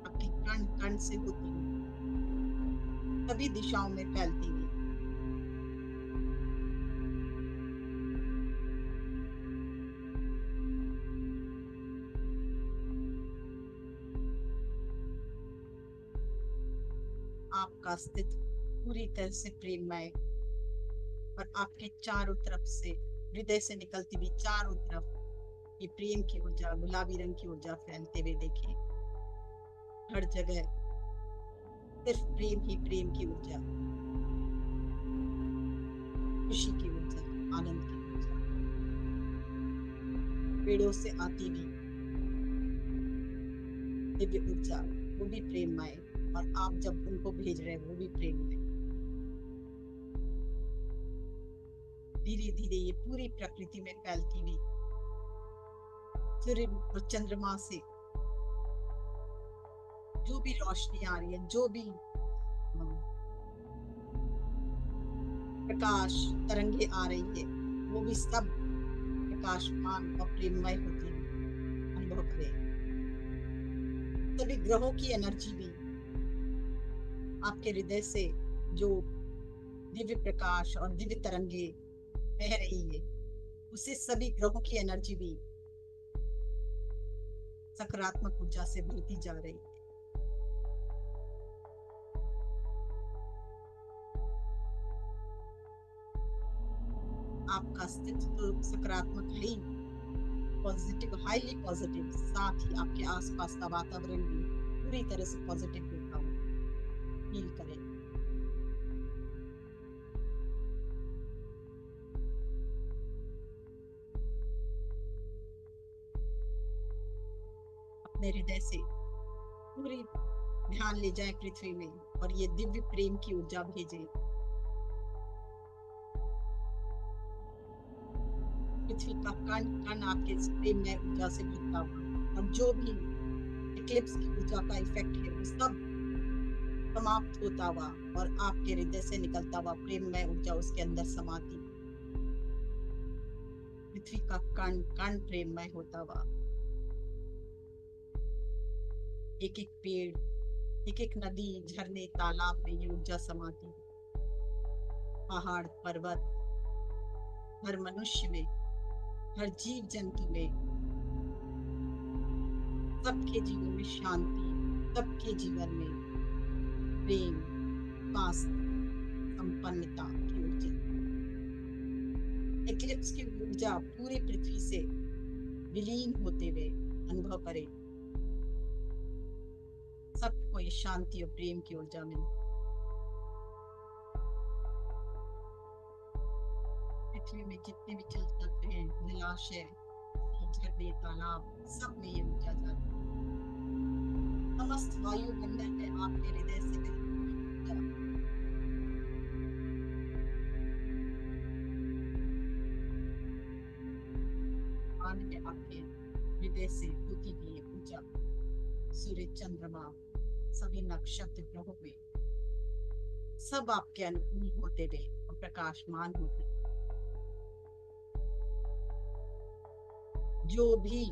[SPEAKER 2] आपके कण कण से होती हुई सभी दिशाओं में फैलती हुई आपका अस्तित्व पूरी तरह से प्रेममय और आपके चारों तरफ से हृदय से निकलती हुई चारों तरफ ये प्रेम की ऊर्जा, गुलाबी रंग की ऊर्जा फैलते हुए देखें। हर जगह सिर्फ प्रेम ही प्रेम की ऊर्जा, खुशी की ऊर्जा, आनंद की ऊर्जा पेड़ों से आती हुई दिव्य ऊर्जा, वो भी प्रेममय, और आप जब उनको भेज रहे हैं वो भी प्रेममय। धीरे धीरे ये पूरी प्रकृति में फैलती हुई सूर्य और चंद्रमा से जो भी रोशनी आ रही है, जो भी प्रकाश तरंगे आ रही है, वो भी सब प्रकाशमान और प्रेममय होती है। अनुभव करें सभी ग्रहों की एनर्जी भी आपके हृदय से जो दिव्य प्रकाश और दिव्य तरंगे बह रही है, उससे सभी ग्रहों की एनर्जी भी सकारात्मक ऊर्जा से भरती जा रही है। आपका अस्तित्व तो सकारात्मक है ही, पॉजिटिव, हाईली पॉजिटिव, साथ ही आपके आसपास का वातावरण भी पूरी तरह से पॉजिटिव होता हो। फील करें अपने हृदय से पूरी ध्यान ले जाए पृथ्वी में और ये दिव्य प्रेम की ऊर्जा भेजे। पृथ्वी का कण कण आपके इस प्रेम में ऊर्जा से भरता हुआ, और जो भी इक्लिप्स की ऊर्जा का इफेक्ट है वो सब समाप्त होता हुआ और आपके हृदय से निकलता हुआ प्रेम में ऊर्जा उसके अंदर समाती, पृथ्वी का कण कण प्रेममय होता हुआ। एक एक पेड़, एक एक नदी, झरने, तालाब में ये ऊर्जा समाती, पहाड़, पर्वत, हर मनुष्य में, हर जीव जंतु में, सबके जीवन में शांति, सबके जीवन में प्रेम, स्वास्थ्य, संपन्नता की ऊर्जा। एक्लिप्स की ऊर्जा पूरी पृथ्वी से विलीन होते हुए अनुभव करें। सबको ये शांति और प्रेम की ऊर्जा मिले। पृथ्वी में जितने भी जल तत्व हैं, जलाशय, झरने, तालाब, सब में ये ऊर्जा जाती है। समस्त वायुमंडल में आपके हृदय से में आपके हृदय से होती हुई ऊर्जा सूर्य, चंद्रमा, सभी नक्षत्र, ग्रहों में सब आपके अनुकूल होते हुए और प्रकाशमान होते। जो भी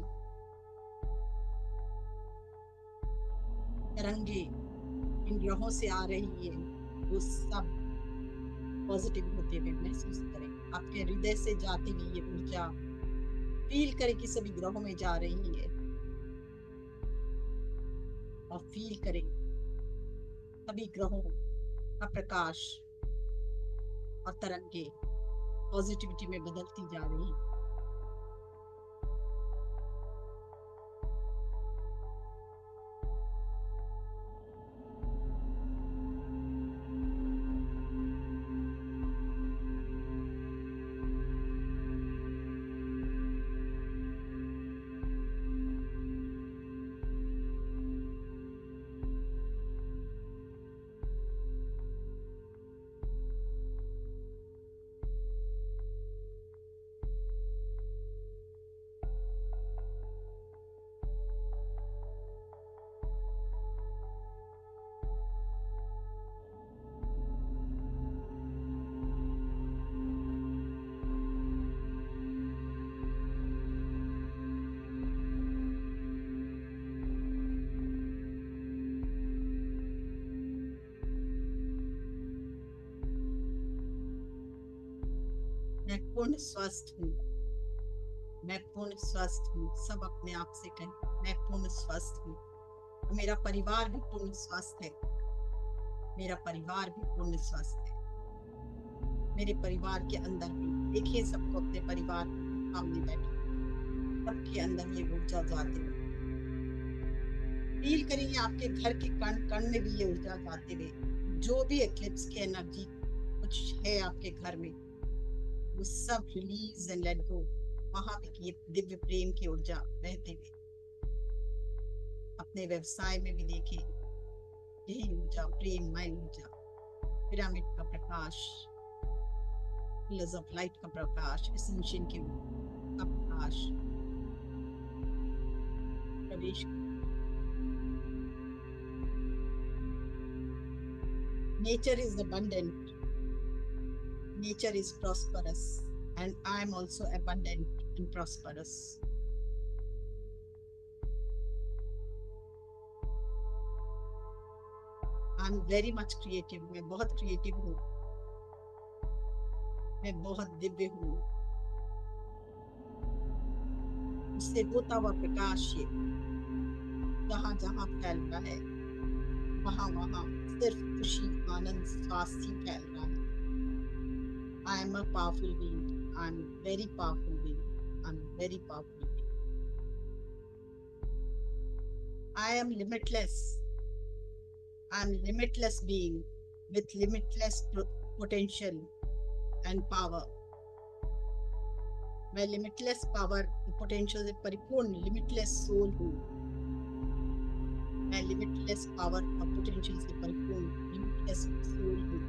[SPEAKER 2] तरंगे इन ग्रहों से आ रही है वो सब पॉजिटिव होते हुए महसूस करें। आपके हृदय से जाती हुई ये ऊर्जा फील करें कि सभी ग्रहों में जा रही है, और फील करें सभी ग्रहों का प्रकाश और तरंगे पॉजिटिविटी में बदलती जा रही है। मैं पूर्ण स्वस्थ हूँ, मैं पूर्ण स्वस्थ हूँ। सब अपने आप से कहें, मैं पूर्ण स्वस्थ हूँ। मेरा परिवार भी पूर्ण स्वस्थ है, मेरा परिवार भी पूर्ण स्वस्थ है। मेरे परिवार के अंदर भी देखिए, सबको अपने परिवार के सामने बैठे, सबके अंदर ये ऊर्जा जाते हुए फील करिए। आपके घर के कण कण में भी ये ऊर्जा जाते हुए, जो भी एक्लिप्स की एनर्जी कुछ है आपके घर में, वो सब रिलीज एंड लेट गो। वहां भी ये दिव्य प्रेम की ऊर्जा बहते हुए अपने व्यवसाय में भी देखें, यही ऊर्जा, प्रेममय ऊर्जा, पिरामिड का प्रकाश, पिलर्स ऑफ लाइट का प्रकाश, एसेंशियल की का प्रकाश प्रवेश। Nature is abundant, nature is prosperous, and I am also abundant and prosperous. I am very much creative, मैं बहुत क्रिएटिव हूँ, मैं बहुत दिव्य हूँ। उससे होता हुआ प्रकाश ये जहाँ जहाँ फैल रहा है, वहाँ वहाँ सिर्फ खुशी, आनंद, स्वास्थ्य ही फैल रहा है। I am a powerful being. I am very powerful being. I am very powerful being. I am limitless. I am limitless being with limitless potential and power. मैं लिमिटलेस पावर पोटेंशियल से परिपूर्ण लिमिटलेस सोल हूँ। मैं limitless power और potential से परिपूर्ण limitless soul हूँ।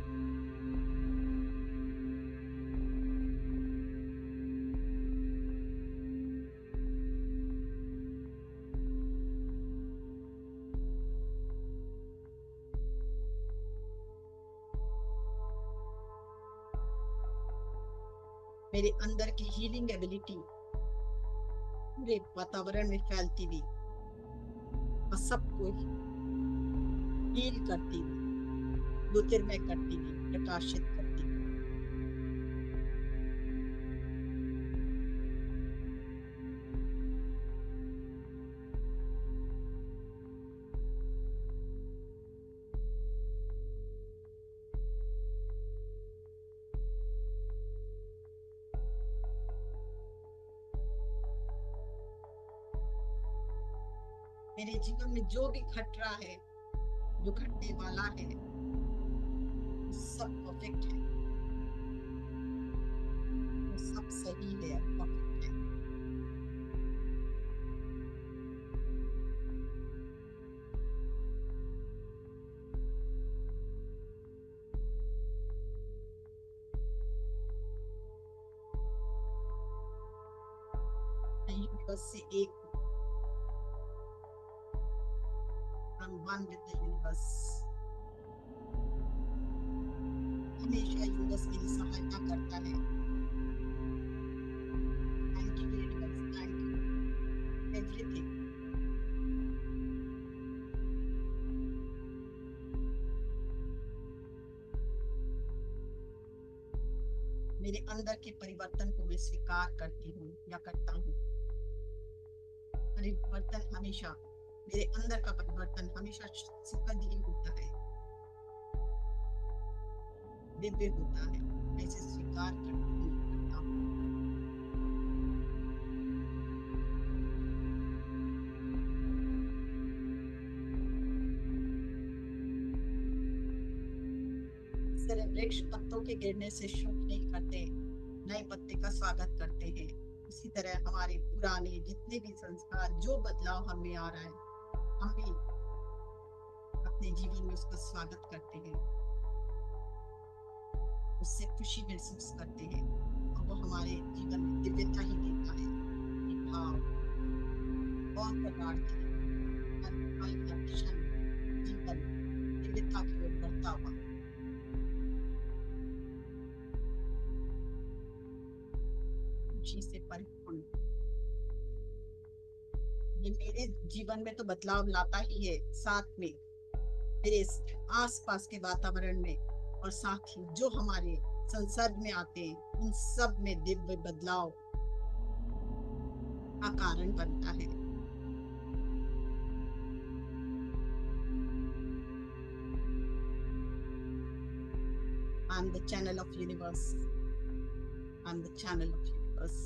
[SPEAKER 2] मेरे अंदर की हीलिंग एबिलिटी पूरे वातावरण में फैलती हुई और सबको हील करती हुई, ज्योतिर्मय करती हुई, प्रकाशित करती हुई। मेरे जीवन में जो भी घट रहा है, जो घटने वाला है, सब परफेक्ट है, सब सही है, परफेक्ट है। मैं यूनिवर्स से एक हूँ। I'm one with the universe. हमेशा यूनिवर्स मेरी सहायता करता है। Thank you universe, thank you everything. मेरे अंदर के परिवर्तन को मैं स्वीकार करती हूँ या करता हूँ। परिवर्तन हमेशा, मेरे अंदर का परिवर्तन हमेशा सुखद ही होता है, दिव्य होता है। मैं इसे स्वीकार करती हूँ, करता हूँ। वृक्ष पत्तों के गिरने से शोक नहीं करते, नए पत्ते का स्वागत करते हैं। इसी तरह हमारे पुराने जितने भी संस्कार, जो बदलाव हमें आ रहा है, हम भी अपने जीवन में उसका स्वागत करते हैं, उससे खुशी महसूस करते हैं, और वो हमारे जीवन में दिव्यता ही देता है। भाव और प्रकार के हर पल, हर क्षण जीवन दिव्यता की ओर बढ़ता हुआ। खुशी से परिपूर्ण। ये मेरे जीवन में तो बदलाव लाता ही है, साथ में मेरे आसपास के वातावरण में, और साथ ही जो हमारे संसर्ग में आते हैं, उन सब में दिव्य बदलाव का कारण बनता है। I am the channel of universe. I am the channel of universe.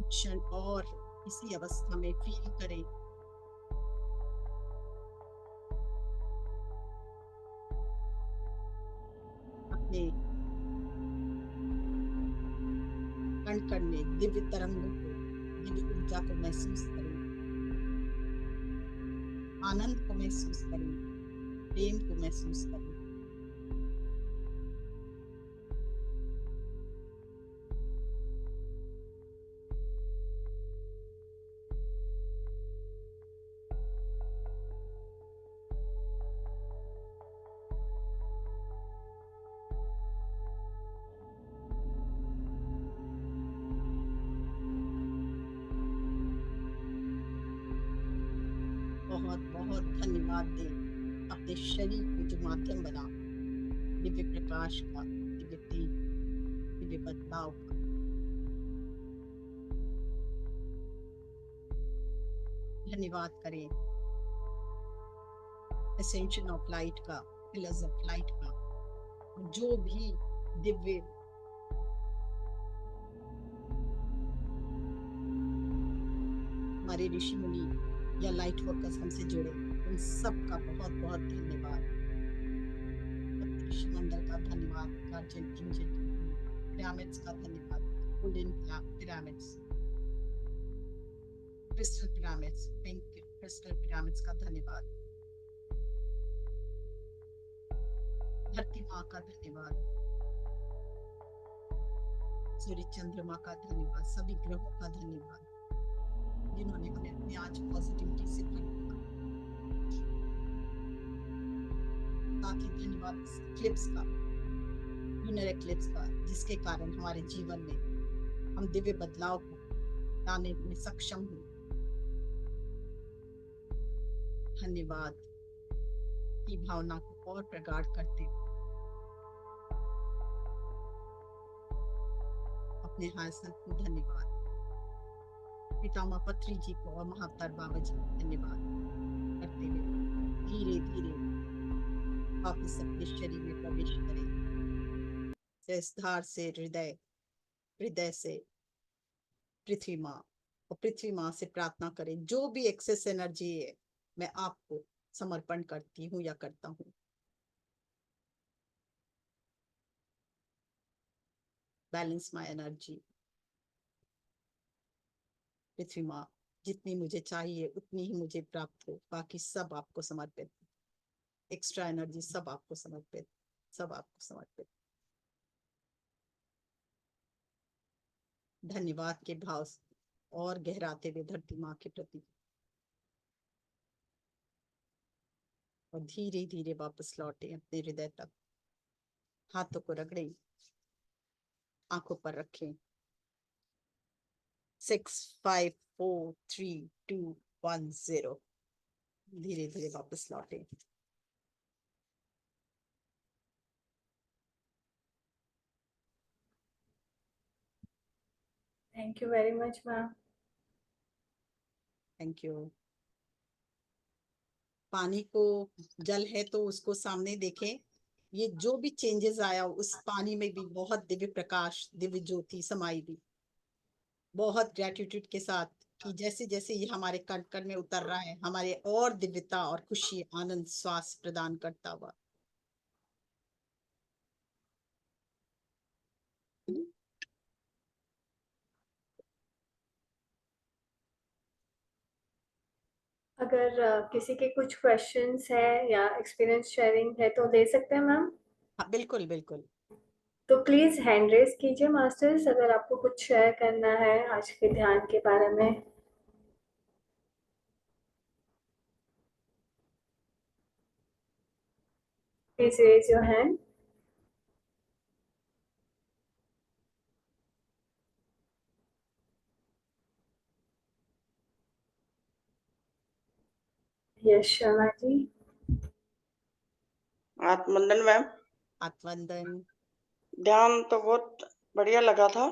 [SPEAKER 2] क्षण और इसी अवस्था में फील करें, अपने कण कण में दिव्य तरंगों को, दिव्य ऊर्जा को महसूस करें, आनंद को महसूस करें, प्रेम को महसूस करें। बहुत बहुत धन्यवाद दें अपने शरीर को जो माध्यम बना, दिव्य प्रकाश का, दिव्य तेज, दिव्य बदलाव का। धन्यवाद करें एसेंशन ऑफ लाइट का, पिलर्स ऑफ लाइट का, जो भी दिव्य हमारे ऋषि मुनि या लाइट वर्कर्स हमसे जुड़े, उन सब का बहुत बहुत धन्यवाद। ऋषि मंडल का धन्यवाद, गार्जियन एंजल, पिरामिड्स का धन्यवाद, golden pyramids, crystal pyramids, pink crystal pyramids का धन्यवाद, धरती माँ का धन्यवाद, सूर्य चंद्रमा का धन्यवाद, सभी ग्रहों का धन्यवाद जिन्होंने हमें अपने आज पॉजिटिविटी से भर दिया। साथ ही धन्यवाद एक्लिप्स का, लूनर एक्लिप्स का, जिसके कारण हमारे जीवन में हम दिव्य बदलाव को लाने में सक्षम हुए। धन्यवाद की भावना को और प्रगाढ़ करते हुए अपने हासिल को धन्यवाद, पितामह पत्री जी को और महाअवतार बाबा जी को धन्यवाद करते हुए धीरे धीरे वापस अपने शरीर में प्रवेश करें। सहस्त्रार से हृदय, हृदय से पृथ्वी माँ, और पृथ्वी माँ से प्रार्थना करें जो भी एक्सेस एनर्जी है मैं आपको समर्पण करती हूँ या करता हूँ। Balance my energy. पृथ्वी माँ, जितनी मुझे चाहिए उतनी ही मुझे प्राप्त हो, बाकी सब आपको समर्पित, एक्स्ट्रा एनर्जी सब आपको समर्पित, सब आपको समर्पित। धन्यवाद के भाव और गहराते हुए धरती माँ के प्रति, और धीरे धीरे वापस लौटे अपने हृदय तक। हाथों को रगड़े, आंखों पर रखें। 6 5 4 3 2 1 0। धीरे धीरे वापस लौटे।
[SPEAKER 1] Thank you very much ma'am.
[SPEAKER 2] Thank you. पानी को, जल है तो उसको सामने देखें। ये जो भी चेंजेस आया उस पानी में भी बहुत दिव्य प्रकाश, दिव्य ज्योति समाई भी। बहुत ग्रेटिट्यूड के साथ कि जैसे जैसे ये हमारे कण कण में उतर रहा है, हमारे और दिव्यता और खुशी, आनंद, श्वास प्रदान करता हुआ।
[SPEAKER 1] अगर किसी के कुछ क्वेश्चंस है या एक्सपीरियंस शेयरिंग है तो दे सकते हैं मैम।
[SPEAKER 2] हाँ बिल्कुल बिल्कुल।
[SPEAKER 1] तो प्लीज हैंड रेज कीजिए मास्टर्स, अगर आपको कुछ शेयर करना है आज के ध्यान के बारे में। Please raise your hand. Yash Sharma ji.
[SPEAKER 3] आत्मवंदन मैम।
[SPEAKER 2] आत्मवंदन।
[SPEAKER 3] ध्यान तो बहुत बढ़िया लगा था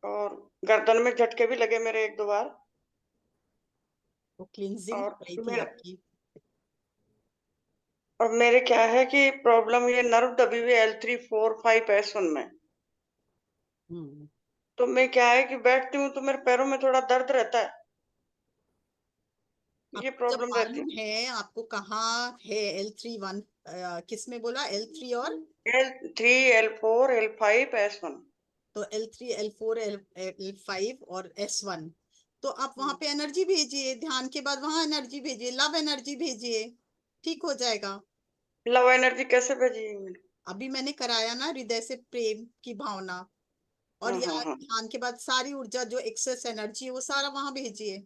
[SPEAKER 3] और गर्दन में झटके भी लगे मेरे 1-2 बार।
[SPEAKER 2] वो क्लींजिंग
[SPEAKER 3] और
[SPEAKER 2] हो रही थी
[SPEAKER 3] मेरे
[SPEAKER 2] आपकी।
[SPEAKER 3] और मेरे क्या है कि प्रॉब्लम ये नर्व दबी हुई L3 4 5 S1 में। तो मैं क्या है कि बैठती हूँ तो मेरे पैरों में थोड़ा दर्द रहता है। ये
[SPEAKER 2] आपको जब
[SPEAKER 3] प्रॉब्लम रहती
[SPEAKER 2] मालूम है आपको कहाँ है L3 1, किस में बोला L3 और
[SPEAKER 3] है। L3 L4 L5 S1।
[SPEAKER 2] तो L3, L4, L5 और S1। तो आप वहां पे एनर्जी भेजिए, ध्यान के बाद वहां एनर्जी भेजिए, लव एनर्जी भेजिए, ठीक हो जाएगा।
[SPEAKER 3] लव एनर्जी कैसे भेजिए मैंने?
[SPEAKER 2] अभी मैंने कराया ना, हृदय से प्रेम की भावना, और
[SPEAKER 3] हाँ हाँ
[SPEAKER 2] यहाँ
[SPEAKER 3] हाँ।
[SPEAKER 2] ध्यान के बाद सारी ऊर्जा जो एक्सेस एनर्जी है वो सारा वहां भेजिए।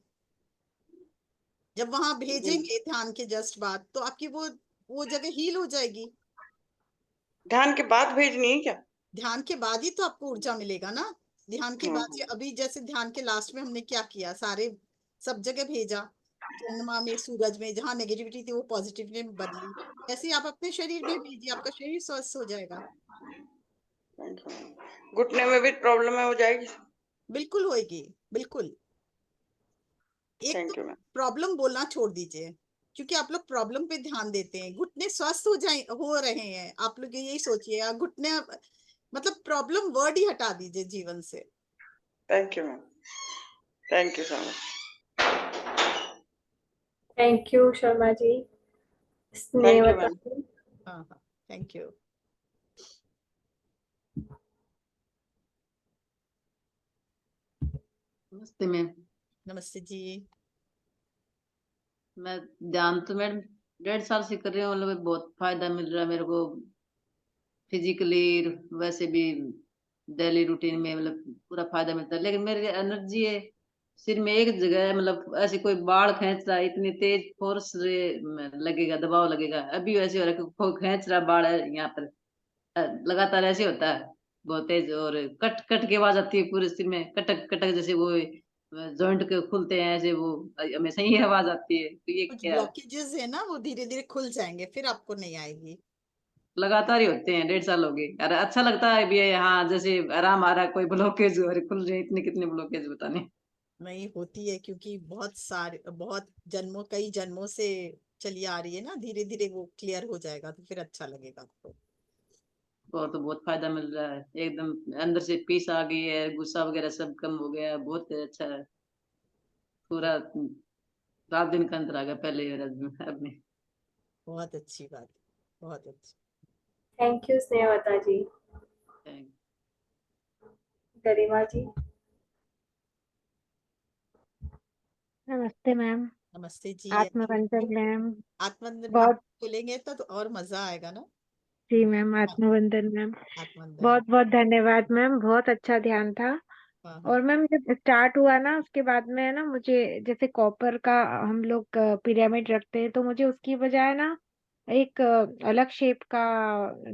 [SPEAKER 2] जब वहां
[SPEAKER 3] जी।
[SPEAKER 2] भेजेंगे ध्यान के जस्ट बाद, तो आपकी वो जगह हील हो जाएगी।
[SPEAKER 3] ध्यान के बाद भेजनी है क्या?
[SPEAKER 2] ध्यान के बाद ही तो आपको ऊर्जा मिलेगा ना। ध्यान के बाद से,
[SPEAKER 3] हम्म।
[SPEAKER 2] अभी जैसे ध्यान के लास्ट में हमने क्या किया, सारे सब जगह भेजा, चंद्रमा में, सूरज में, जहां नेगेटिविटी थी वो पॉजिटिव में बदली। ऐसे ही आप अपने शरीर में भेजिए, आपका शरीर स्वस्थ हो जाएगा।
[SPEAKER 3] Thank you. घुटने में भी प्रॉब्लम है, हो जाएगी?
[SPEAKER 2] बिल्कुल होएगी, बिल्कुल। एक तो
[SPEAKER 3] थैंक यू मैम।
[SPEAKER 2] प्रॉब्लम बोलना छोड़ दीजिए, क्योंकि आप लोग प्रॉब्लम पे ध्यान देते हैं। घुटने स्वस्थ हो रहे हैं, आप लोग यही सोचिए। घुटने, मतलब प्रॉब्लम वर्ड ही हटा दीजिए जीवन से।
[SPEAKER 3] Thank you ma'am. Thank you so much.
[SPEAKER 1] Thank you Sharma ji,
[SPEAKER 3] thank you
[SPEAKER 1] Snehavata
[SPEAKER 3] ma'am.
[SPEAKER 1] जी।
[SPEAKER 2] हाँ हाँ, थैंक यू।
[SPEAKER 4] नमस्ते मैम।
[SPEAKER 2] नमस्ते जी।
[SPEAKER 4] मैं ध्यान तो मैडम 1.5 साल से कर रही हूँ, मतलब बहुत फायदा मिल रहा है मेरे को, फिजिकली, वैसे भी डेली रूटीन में, मतलब पूरा फायदा मिलता है। लेकिन मेरी एनर्जी है सिर में एक जगह है, मतलब ऐसे कोई बाल खींच रहा है, इतनी तेज फोर्स लगेगा, दबाव लगेगा। अभी वैसे हो रहा है कि कोई खींच रहा बाल है यहाँ पर, लगातार ऐसे होता है बहुत तेज, और कट कट की आवाज आती है पूरे सिर में, कटक कटक, जैसे वो जॉइंट के खुलते हैं ऐसे, वो हमेशा ही आवाज आती है। तो ये
[SPEAKER 2] कुछ
[SPEAKER 4] क्या है?
[SPEAKER 2] ब्लॉकेजेस है ना, वो धीरे धीरे खुल जाएंगे, फिर आपको नहीं आएगी।
[SPEAKER 4] लगातार ही होते हैं, 1.5 साल हो गए। अरे अच्छा लगता है भी, हाँ जैसे आराम आ रहा है, कोई ब्लॉकेज और खुल रहे हैं, इतने कितने ब्लॉकेज बताने।
[SPEAKER 2] नहीं होती है, क्योंकि बहुत जन्मों, कई जन्मों से चली आ रही है ना, धीरे धीरे वो क्लियर हो जाएगा, तो फिर अच्छा लगेगा आपको।
[SPEAKER 4] और तो बहुत फायदा मिल रहा है, एकदम अंदर से पीस आ गई है, गुस्सा वगैरह सब कम हो गया है, बहुत अच्छा है। पूरा रात दिन का अंतर आ गया पहले और अब में।
[SPEAKER 2] बहुत अच्छी बात है, बहुत अच्छी।
[SPEAKER 1] Thank you Snehavata ji.
[SPEAKER 4] Thank-
[SPEAKER 1] Garima ji.
[SPEAKER 5] नमस्ते मैम।
[SPEAKER 2] नमस्ते जी।
[SPEAKER 5] आत्मवंदन मैम।
[SPEAKER 2] आत्मवंदन आप
[SPEAKER 5] बहुत
[SPEAKER 2] बोलेंगे तो और मजा आएगा ना।
[SPEAKER 5] जी मैम,
[SPEAKER 2] हाँ,
[SPEAKER 5] आत्मवंदन मैम।
[SPEAKER 2] आत्मवंदन।
[SPEAKER 5] बहुत बहुत धन्यवाद मैम, बहुत अच्छा ध्यान था।
[SPEAKER 2] हाँ हाँ।
[SPEAKER 5] और मैम जब स्टार्ट हुआ ना, उसके बाद में ना मुझे, जैसे कॉपर का हम लोग पिरामिड रखते हैं, तो मुझे उसकी बजाय ना एक अलग शेप का,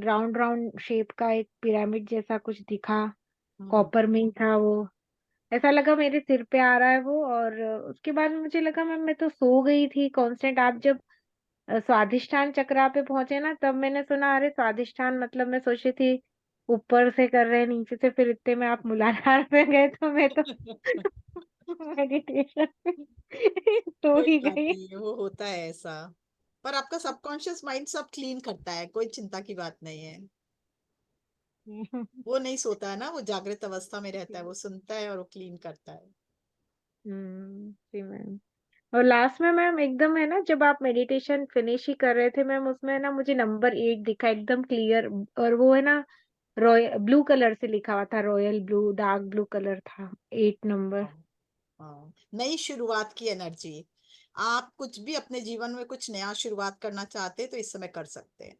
[SPEAKER 5] राउंड राउंड शेप का एक पिरामिड जैसा कुछ दिखा।
[SPEAKER 2] हम्म।
[SPEAKER 5] कॉपर में ही था वो। ऐसा लगा मेरे सिर पे आ रहा है वो। और उसके बाद में मुझे लगा मैम मैं तो सो गई थी कांस्टेंट। आप जब स्वादिष्ठान चक्रा पे पहुंचे ना, तब मैंने सुना, अरे स्वादिष्ठान मतलब मैं सोची थी ऊपर से कर रहे हैं नीचे से, फिर इतने में आप मूलाधार पे गए तो मैं तो मेडिटेशन में सो
[SPEAKER 2] कोई
[SPEAKER 5] ही
[SPEAKER 2] बात
[SPEAKER 5] गई।
[SPEAKER 2] नहीं है, वो होता है ऐसा। पर आपका सबकॉन्शियस माइंड सब क्लीन करता है, कोई चिंता की बात नहीं है। वो नहीं सोता है ना, वो जागृत अवस्था में रहता है, वो सुनता है और वो क्लीन करता है।
[SPEAKER 5] जी मैम। और लास्ट में मैम एकदम है ना, जब आप मेडिटेशन फिनिश ही कर रहे थे मैम, उसमें ना मुझे नंबर 8 दिखा एकदम क्लियर। और वो है ना, रॉयल ब्लू कलर से लिखा हुआ था, royal blue, dark blue colour था, 8 नंबर।
[SPEAKER 2] हाँ हाँ, नई शुरुआत की एनर्जी। आप कुछ भी अपने जीवन में कुछ नया शुरुआत करना चाहते हैं तो इस समय कर सकते हैं।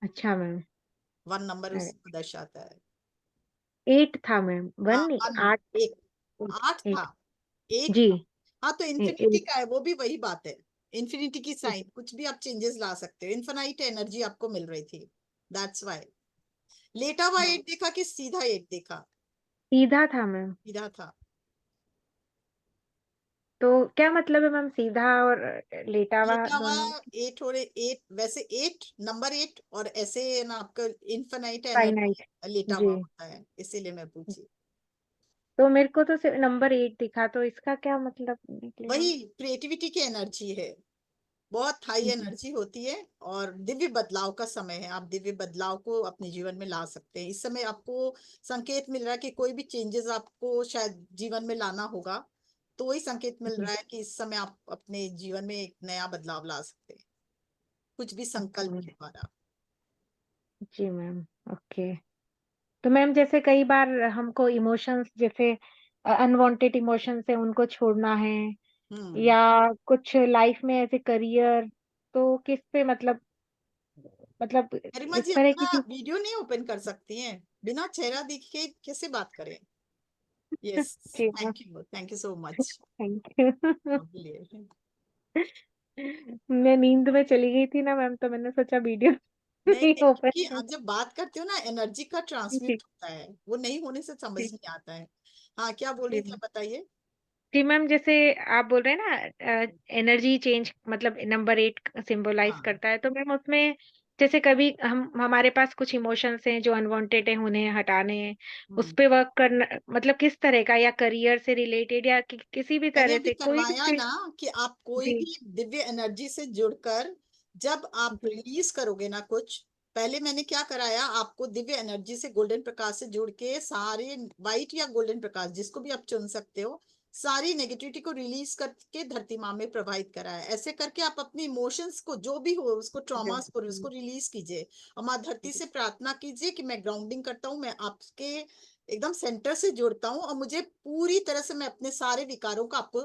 [SPEAKER 5] अच्छा मैम।
[SPEAKER 2] 1 नंबर उसको दर्शाता है।
[SPEAKER 5] 8 था मैम,
[SPEAKER 2] हाँ,
[SPEAKER 5] 1 नहीं,
[SPEAKER 2] 1,
[SPEAKER 5] 8।
[SPEAKER 2] 8, 8 था,
[SPEAKER 5] 8
[SPEAKER 2] 8
[SPEAKER 5] जी।
[SPEAKER 2] था। हाँ, तो इन्फिनिटी
[SPEAKER 5] 8।
[SPEAKER 2] का है, वो भी वही बात है। इन्फिनिटी की साइन, कुछ भी आप चेंजेस ला सकते हो, इन्फिनाइट एनर्जी आपको मिल रही थी, दैट्स वाई। लेटा हुआ 8 देखा कि सीधा 8 देखा?
[SPEAKER 5] सीधा था मैम।
[SPEAKER 2] सीधा था।
[SPEAKER 5] तो क्या मतलब है मैम, सीधा और लेटा हुआ
[SPEAKER 2] लेटा हुआ
[SPEAKER 5] दोनों?
[SPEAKER 2] 8 और 8, वैसे 8 नंबर 8, और ऐसे ना आपका इन्फिनाइट
[SPEAKER 5] फाइनाइट।
[SPEAKER 2] एनर्जी लेटा
[SPEAKER 5] जी।
[SPEAKER 2] हुआ होता है, इसीलिए मैं पूछी।
[SPEAKER 5] तो मेरे को तो सिर्फ नंबर 8 दिखा, तो इसका क्या मतलब निकलेगा?
[SPEAKER 2] वही क्रिएटिविटी की एनर्जी है, बहुत हाई
[SPEAKER 5] जी।
[SPEAKER 2] एनर्जी होती है, और दिव्य बदलाव का समय है। आप दिव्य बदलाव को अपने जीवन में ला सकते हैं। इस समय आपको संकेत मिल रहा है कि कोई भी चेंजेस आपको शायद जीवन में लाना होगा, तो वही संकेत मिल
[SPEAKER 5] जी।
[SPEAKER 2] रहा है कि इस समय आप अपने जीवन में एक नया बदलाव ला सकते हैं, कुछ भी
[SPEAKER 5] अच्छा
[SPEAKER 2] संकल्प
[SPEAKER 5] मैम।
[SPEAKER 2] के द्वारा।
[SPEAKER 5] जी मैम। ओके। तो मैम जैसे कई बार हमको इमोशंस जैसे अनवांटेड इमोशंस है उनको छोड़ना है,
[SPEAKER 2] हम्म।
[SPEAKER 5] या कुछ लाइफ में ऐसे करियर, तो किस पे मतलब
[SPEAKER 2] गरिमा
[SPEAKER 5] इस
[SPEAKER 2] जी
[SPEAKER 5] तरह की
[SPEAKER 2] अपना
[SPEAKER 5] चीज।
[SPEAKER 2] वीडियो नहीं ओपन कर सकती हैं? बिना चेहरा दिखे कैसे बात करें? यस।
[SPEAKER 5] जी ma'am,
[SPEAKER 2] thank you so much.
[SPEAKER 5] Thank you.
[SPEAKER 2] बोलिए।
[SPEAKER 5] मैं नींद में चली गई थी ना मैम, तो मैंने सोचा वीडियो
[SPEAKER 2] नहीं
[SPEAKER 5] नहीं
[SPEAKER 2] नहीं,
[SPEAKER 5] ओपन
[SPEAKER 2] क्योंकि
[SPEAKER 5] कर।
[SPEAKER 2] आप जब बात करते हो ना एनर्जी का
[SPEAKER 5] जी
[SPEAKER 2] ट्रांसमिट होता है, वो नहीं होने से समझ
[SPEAKER 5] जी
[SPEAKER 2] नहीं आता है। हाँ, क्या बोल रही
[SPEAKER 5] जी
[SPEAKER 2] थी
[SPEAKER 5] मैम।
[SPEAKER 2] आप, बताइए।
[SPEAKER 5] जी मैम, जैसे आप बोल रहे हैं ना एनर्जी चेंज मतलब नंबर 8 सिंबलाइज
[SPEAKER 2] हाँ।
[SPEAKER 5] करता है, तो मैम उसमें जैसे कभी हम हमारे पास कुछ इमोशंस हैं जो अनवांटेड है, उन्हें हटाने हैं, उस
[SPEAKER 2] हम्म।
[SPEAKER 5] पे वर्क करना, मतलब किस तरह का, या करियर से रिलेटेड, या किसी भी
[SPEAKER 2] मैंने
[SPEAKER 5] तरह
[SPEAKER 2] अभी
[SPEAKER 5] से कोई भी
[SPEAKER 2] करवाया
[SPEAKER 5] फील्ड।
[SPEAKER 2] ना कि आप कोई
[SPEAKER 5] जी
[SPEAKER 2] भी दिव्य एनर्जी से जुड़कर जब आप
[SPEAKER 5] जी
[SPEAKER 2] रिलीज करोगे ना कुछ, पहले मैंने क्या कराया, आपको दिव्य एनर्जी से गोल्डन प्रकाश से जुड़ के सारे व्हाइट या गोल्डन प्रकाश जिसको भी आप चुन सकते हो, सारी नेगेटिविटी को रिलीज करके धरती माँ में प्रवाहित कराया। ऐसे करके आप अपने इमोशंस को जो भी हो उसको,
[SPEAKER 5] जी
[SPEAKER 2] ट्रॉमास को, उसको रिलीज कीजिए और माँ धरती
[SPEAKER 5] जी
[SPEAKER 2] से प्रार्थना कीजिए कि मैं ग्राउंडिंग करता हूँ, मैं आपके एकदम सेंटर से जुड़ता हूँ और मुझे पूरी तरह से मैं अपने सारे विकारों का आपको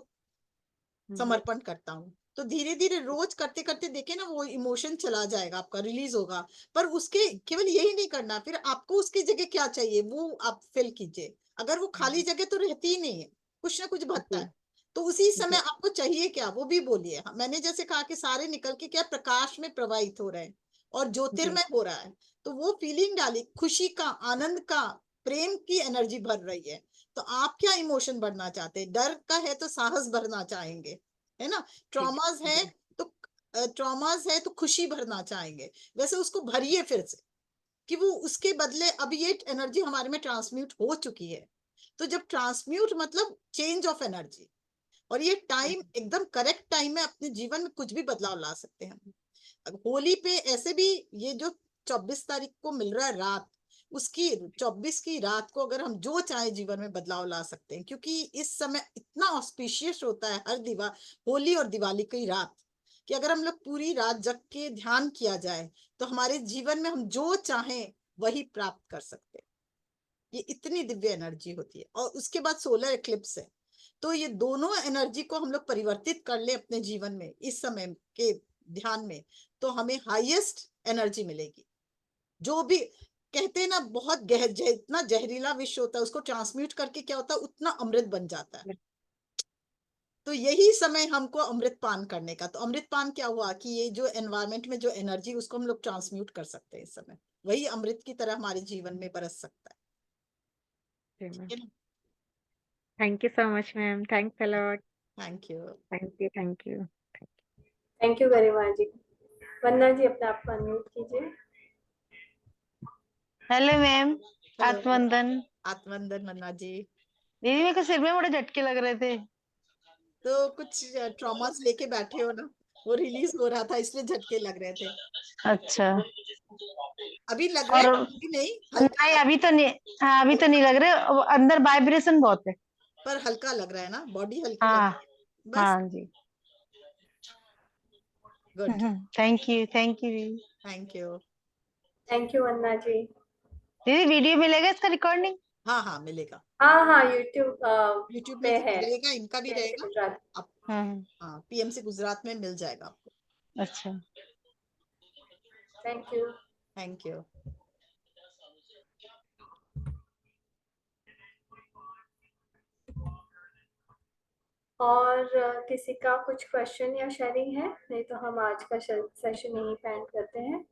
[SPEAKER 2] समर्पण करता हूँ। तो धीरे धीरे रोज करते करते देखे ना, वो इमोशन चला जाएगा, आपका रिलीज होगा। पर उसके केवल यही नहीं करना, फिर आपको उसकी जगह क्या चाहिए वो आप फिल कीजिए। अगर वो खाली जगह तो रहती ही नहीं है, कुछ ना कुछ भरता
[SPEAKER 5] जी
[SPEAKER 2] है, तो उसी समय
[SPEAKER 5] जी
[SPEAKER 2] आपको चाहिए क्या वो भी बोलिए। मैंने जैसे कहा कि सारे निकल के क्या प्रकाश में प्रवाहित हो रहे हैं और
[SPEAKER 5] जी
[SPEAKER 2] ज्योतिर्मय हो रहा है, तो वो फीलिंग डाली, खुशी का, आनंद का, प्रेम की एनर्जी भर रही है। तो आप क्या इमोशन भरना चाहते हैं? डर का है तो साहस भरना चाहेंगे, है ना?
[SPEAKER 5] जी
[SPEAKER 2] ट्रॉमास है
[SPEAKER 5] जी
[SPEAKER 2] तो खुशी भरना चाहेंगे। वैसे उसको भरिए फिर से, कि वो उसके बदले अब ये एनर्जी हमारे में ट्रांसम्यूट हो चुकी है। तो जब ट्रांसम्यूट मतलब चेंज ऑफ एनर्जी, और ये टाइम एकदम करेक्ट टाइम में अपने जीवन में कुछ भी बदलाव ला सकते हैं। अब होली पे ऐसे भी, ये जो 24 तारीख को मिल रहा है रात, उसकी 24 की रात को अगर हम जो चाहे जीवन में बदलाव ला सकते हैं, क्योंकि इस समय इतना ऑस्पिशियस होता है हर होली और दिवाली की रात, कि अगर हम लोग पूरी रात जग के ध्यान किया जाए तो हमारे जीवन में हम जो चाहें वही प्राप्त कर सकते हैं। ये इतनी दिव्य एनर्जी होती है। और उसके बाद सोलर एक्लिप्स है, तो ये दोनों एनर्जी को हम लोग परिवर्तित कर ले अपने जीवन में इस समय के ध्यान में, तो हमें हाईएस्ट एनर्जी मिलेगी। जो भी कहते हैं ना, बहुत इतना जहरीला विष होता है, उसको ट्रांसम्यूट करके क्या होता है, उतना अमृत बन जाता है। तो यही समय हमको अमृत पान करने का। तो अमृत पान क्या हुआ कि ये जो एनवायरमेंट में जो एनर्जी, उसको हम लोग ट्रांसम्यूट कर सकते हैं इस समय, वही अमृत की तरह हमारे जीवन में बरस सकता है।
[SPEAKER 5] जी
[SPEAKER 2] ठीक
[SPEAKER 5] मैम।
[SPEAKER 2] है ना?
[SPEAKER 5] Thank you so much ma'am, thanks a lot.
[SPEAKER 2] Thank you.
[SPEAKER 5] Thank you thank you.
[SPEAKER 1] Thank you Garima ji. Vandana ji अपने आप को अनम्यूट कीजिए।
[SPEAKER 6] Hello ma'am.
[SPEAKER 2] हेलो।
[SPEAKER 6] आत्मवंदन।
[SPEAKER 2] आत्मवंदन मन्ना जी।
[SPEAKER 6] दीदी मेरे को सिर में बड़े झटके लग रहे थे।
[SPEAKER 2] तो कुछ ट्रॉमास लेके बैठे हो ना, वो रिलीज हो रहा था इसलिए झटके लग रहे थे।
[SPEAKER 6] अच्छा।
[SPEAKER 2] अभी लग रहा है?
[SPEAKER 6] और
[SPEAKER 2] अभी नहीं, हल्का
[SPEAKER 6] नहीं
[SPEAKER 2] लग,
[SPEAKER 6] अभी तो नहीं। हाँ अभी तो नहीं लग रहे, अंदर वाइब्रेशन बहुत है।
[SPEAKER 2] पर हल्का लग रहा है ना, बॉडी हल्की लग
[SPEAKER 6] हाँ।
[SPEAKER 2] रही है बस।
[SPEAKER 6] हाँ जी।
[SPEAKER 2] गुड।
[SPEAKER 6] थैंक यू दीदी।
[SPEAKER 2] Thank you.
[SPEAKER 1] थैंक यू वंदना जी।
[SPEAKER 6] दीदी वीडियो मिलेगा इसका रिकॉर्डिंग?
[SPEAKER 2] हाँ हाँ, मिलेगा।
[SPEAKER 1] हाँ हाँ, यूट्यूब
[SPEAKER 2] यूट्यूब में
[SPEAKER 1] पे
[SPEAKER 2] भी
[SPEAKER 1] है।
[SPEAKER 2] मिलेगा, इनका भी
[SPEAKER 1] पीएमसी
[SPEAKER 2] रहेगा।
[SPEAKER 1] गुजरात।
[SPEAKER 2] आप,
[SPEAKER 6] हाँ।
[SPEAKER 2] हाँ, पीएमसी गुजरात में मिल जाएगा आपको।
[SPEAKER 6] अच्छा।
[SPEAKER 1] Thank you.
[SPEAKER 2] Thank you.
[SPEAKER 1] और किसी का कुछ क्वेश्चन या शेयरिंग है? नहीं तो हम आज का सेशन यहीं पे एंड करते हैं।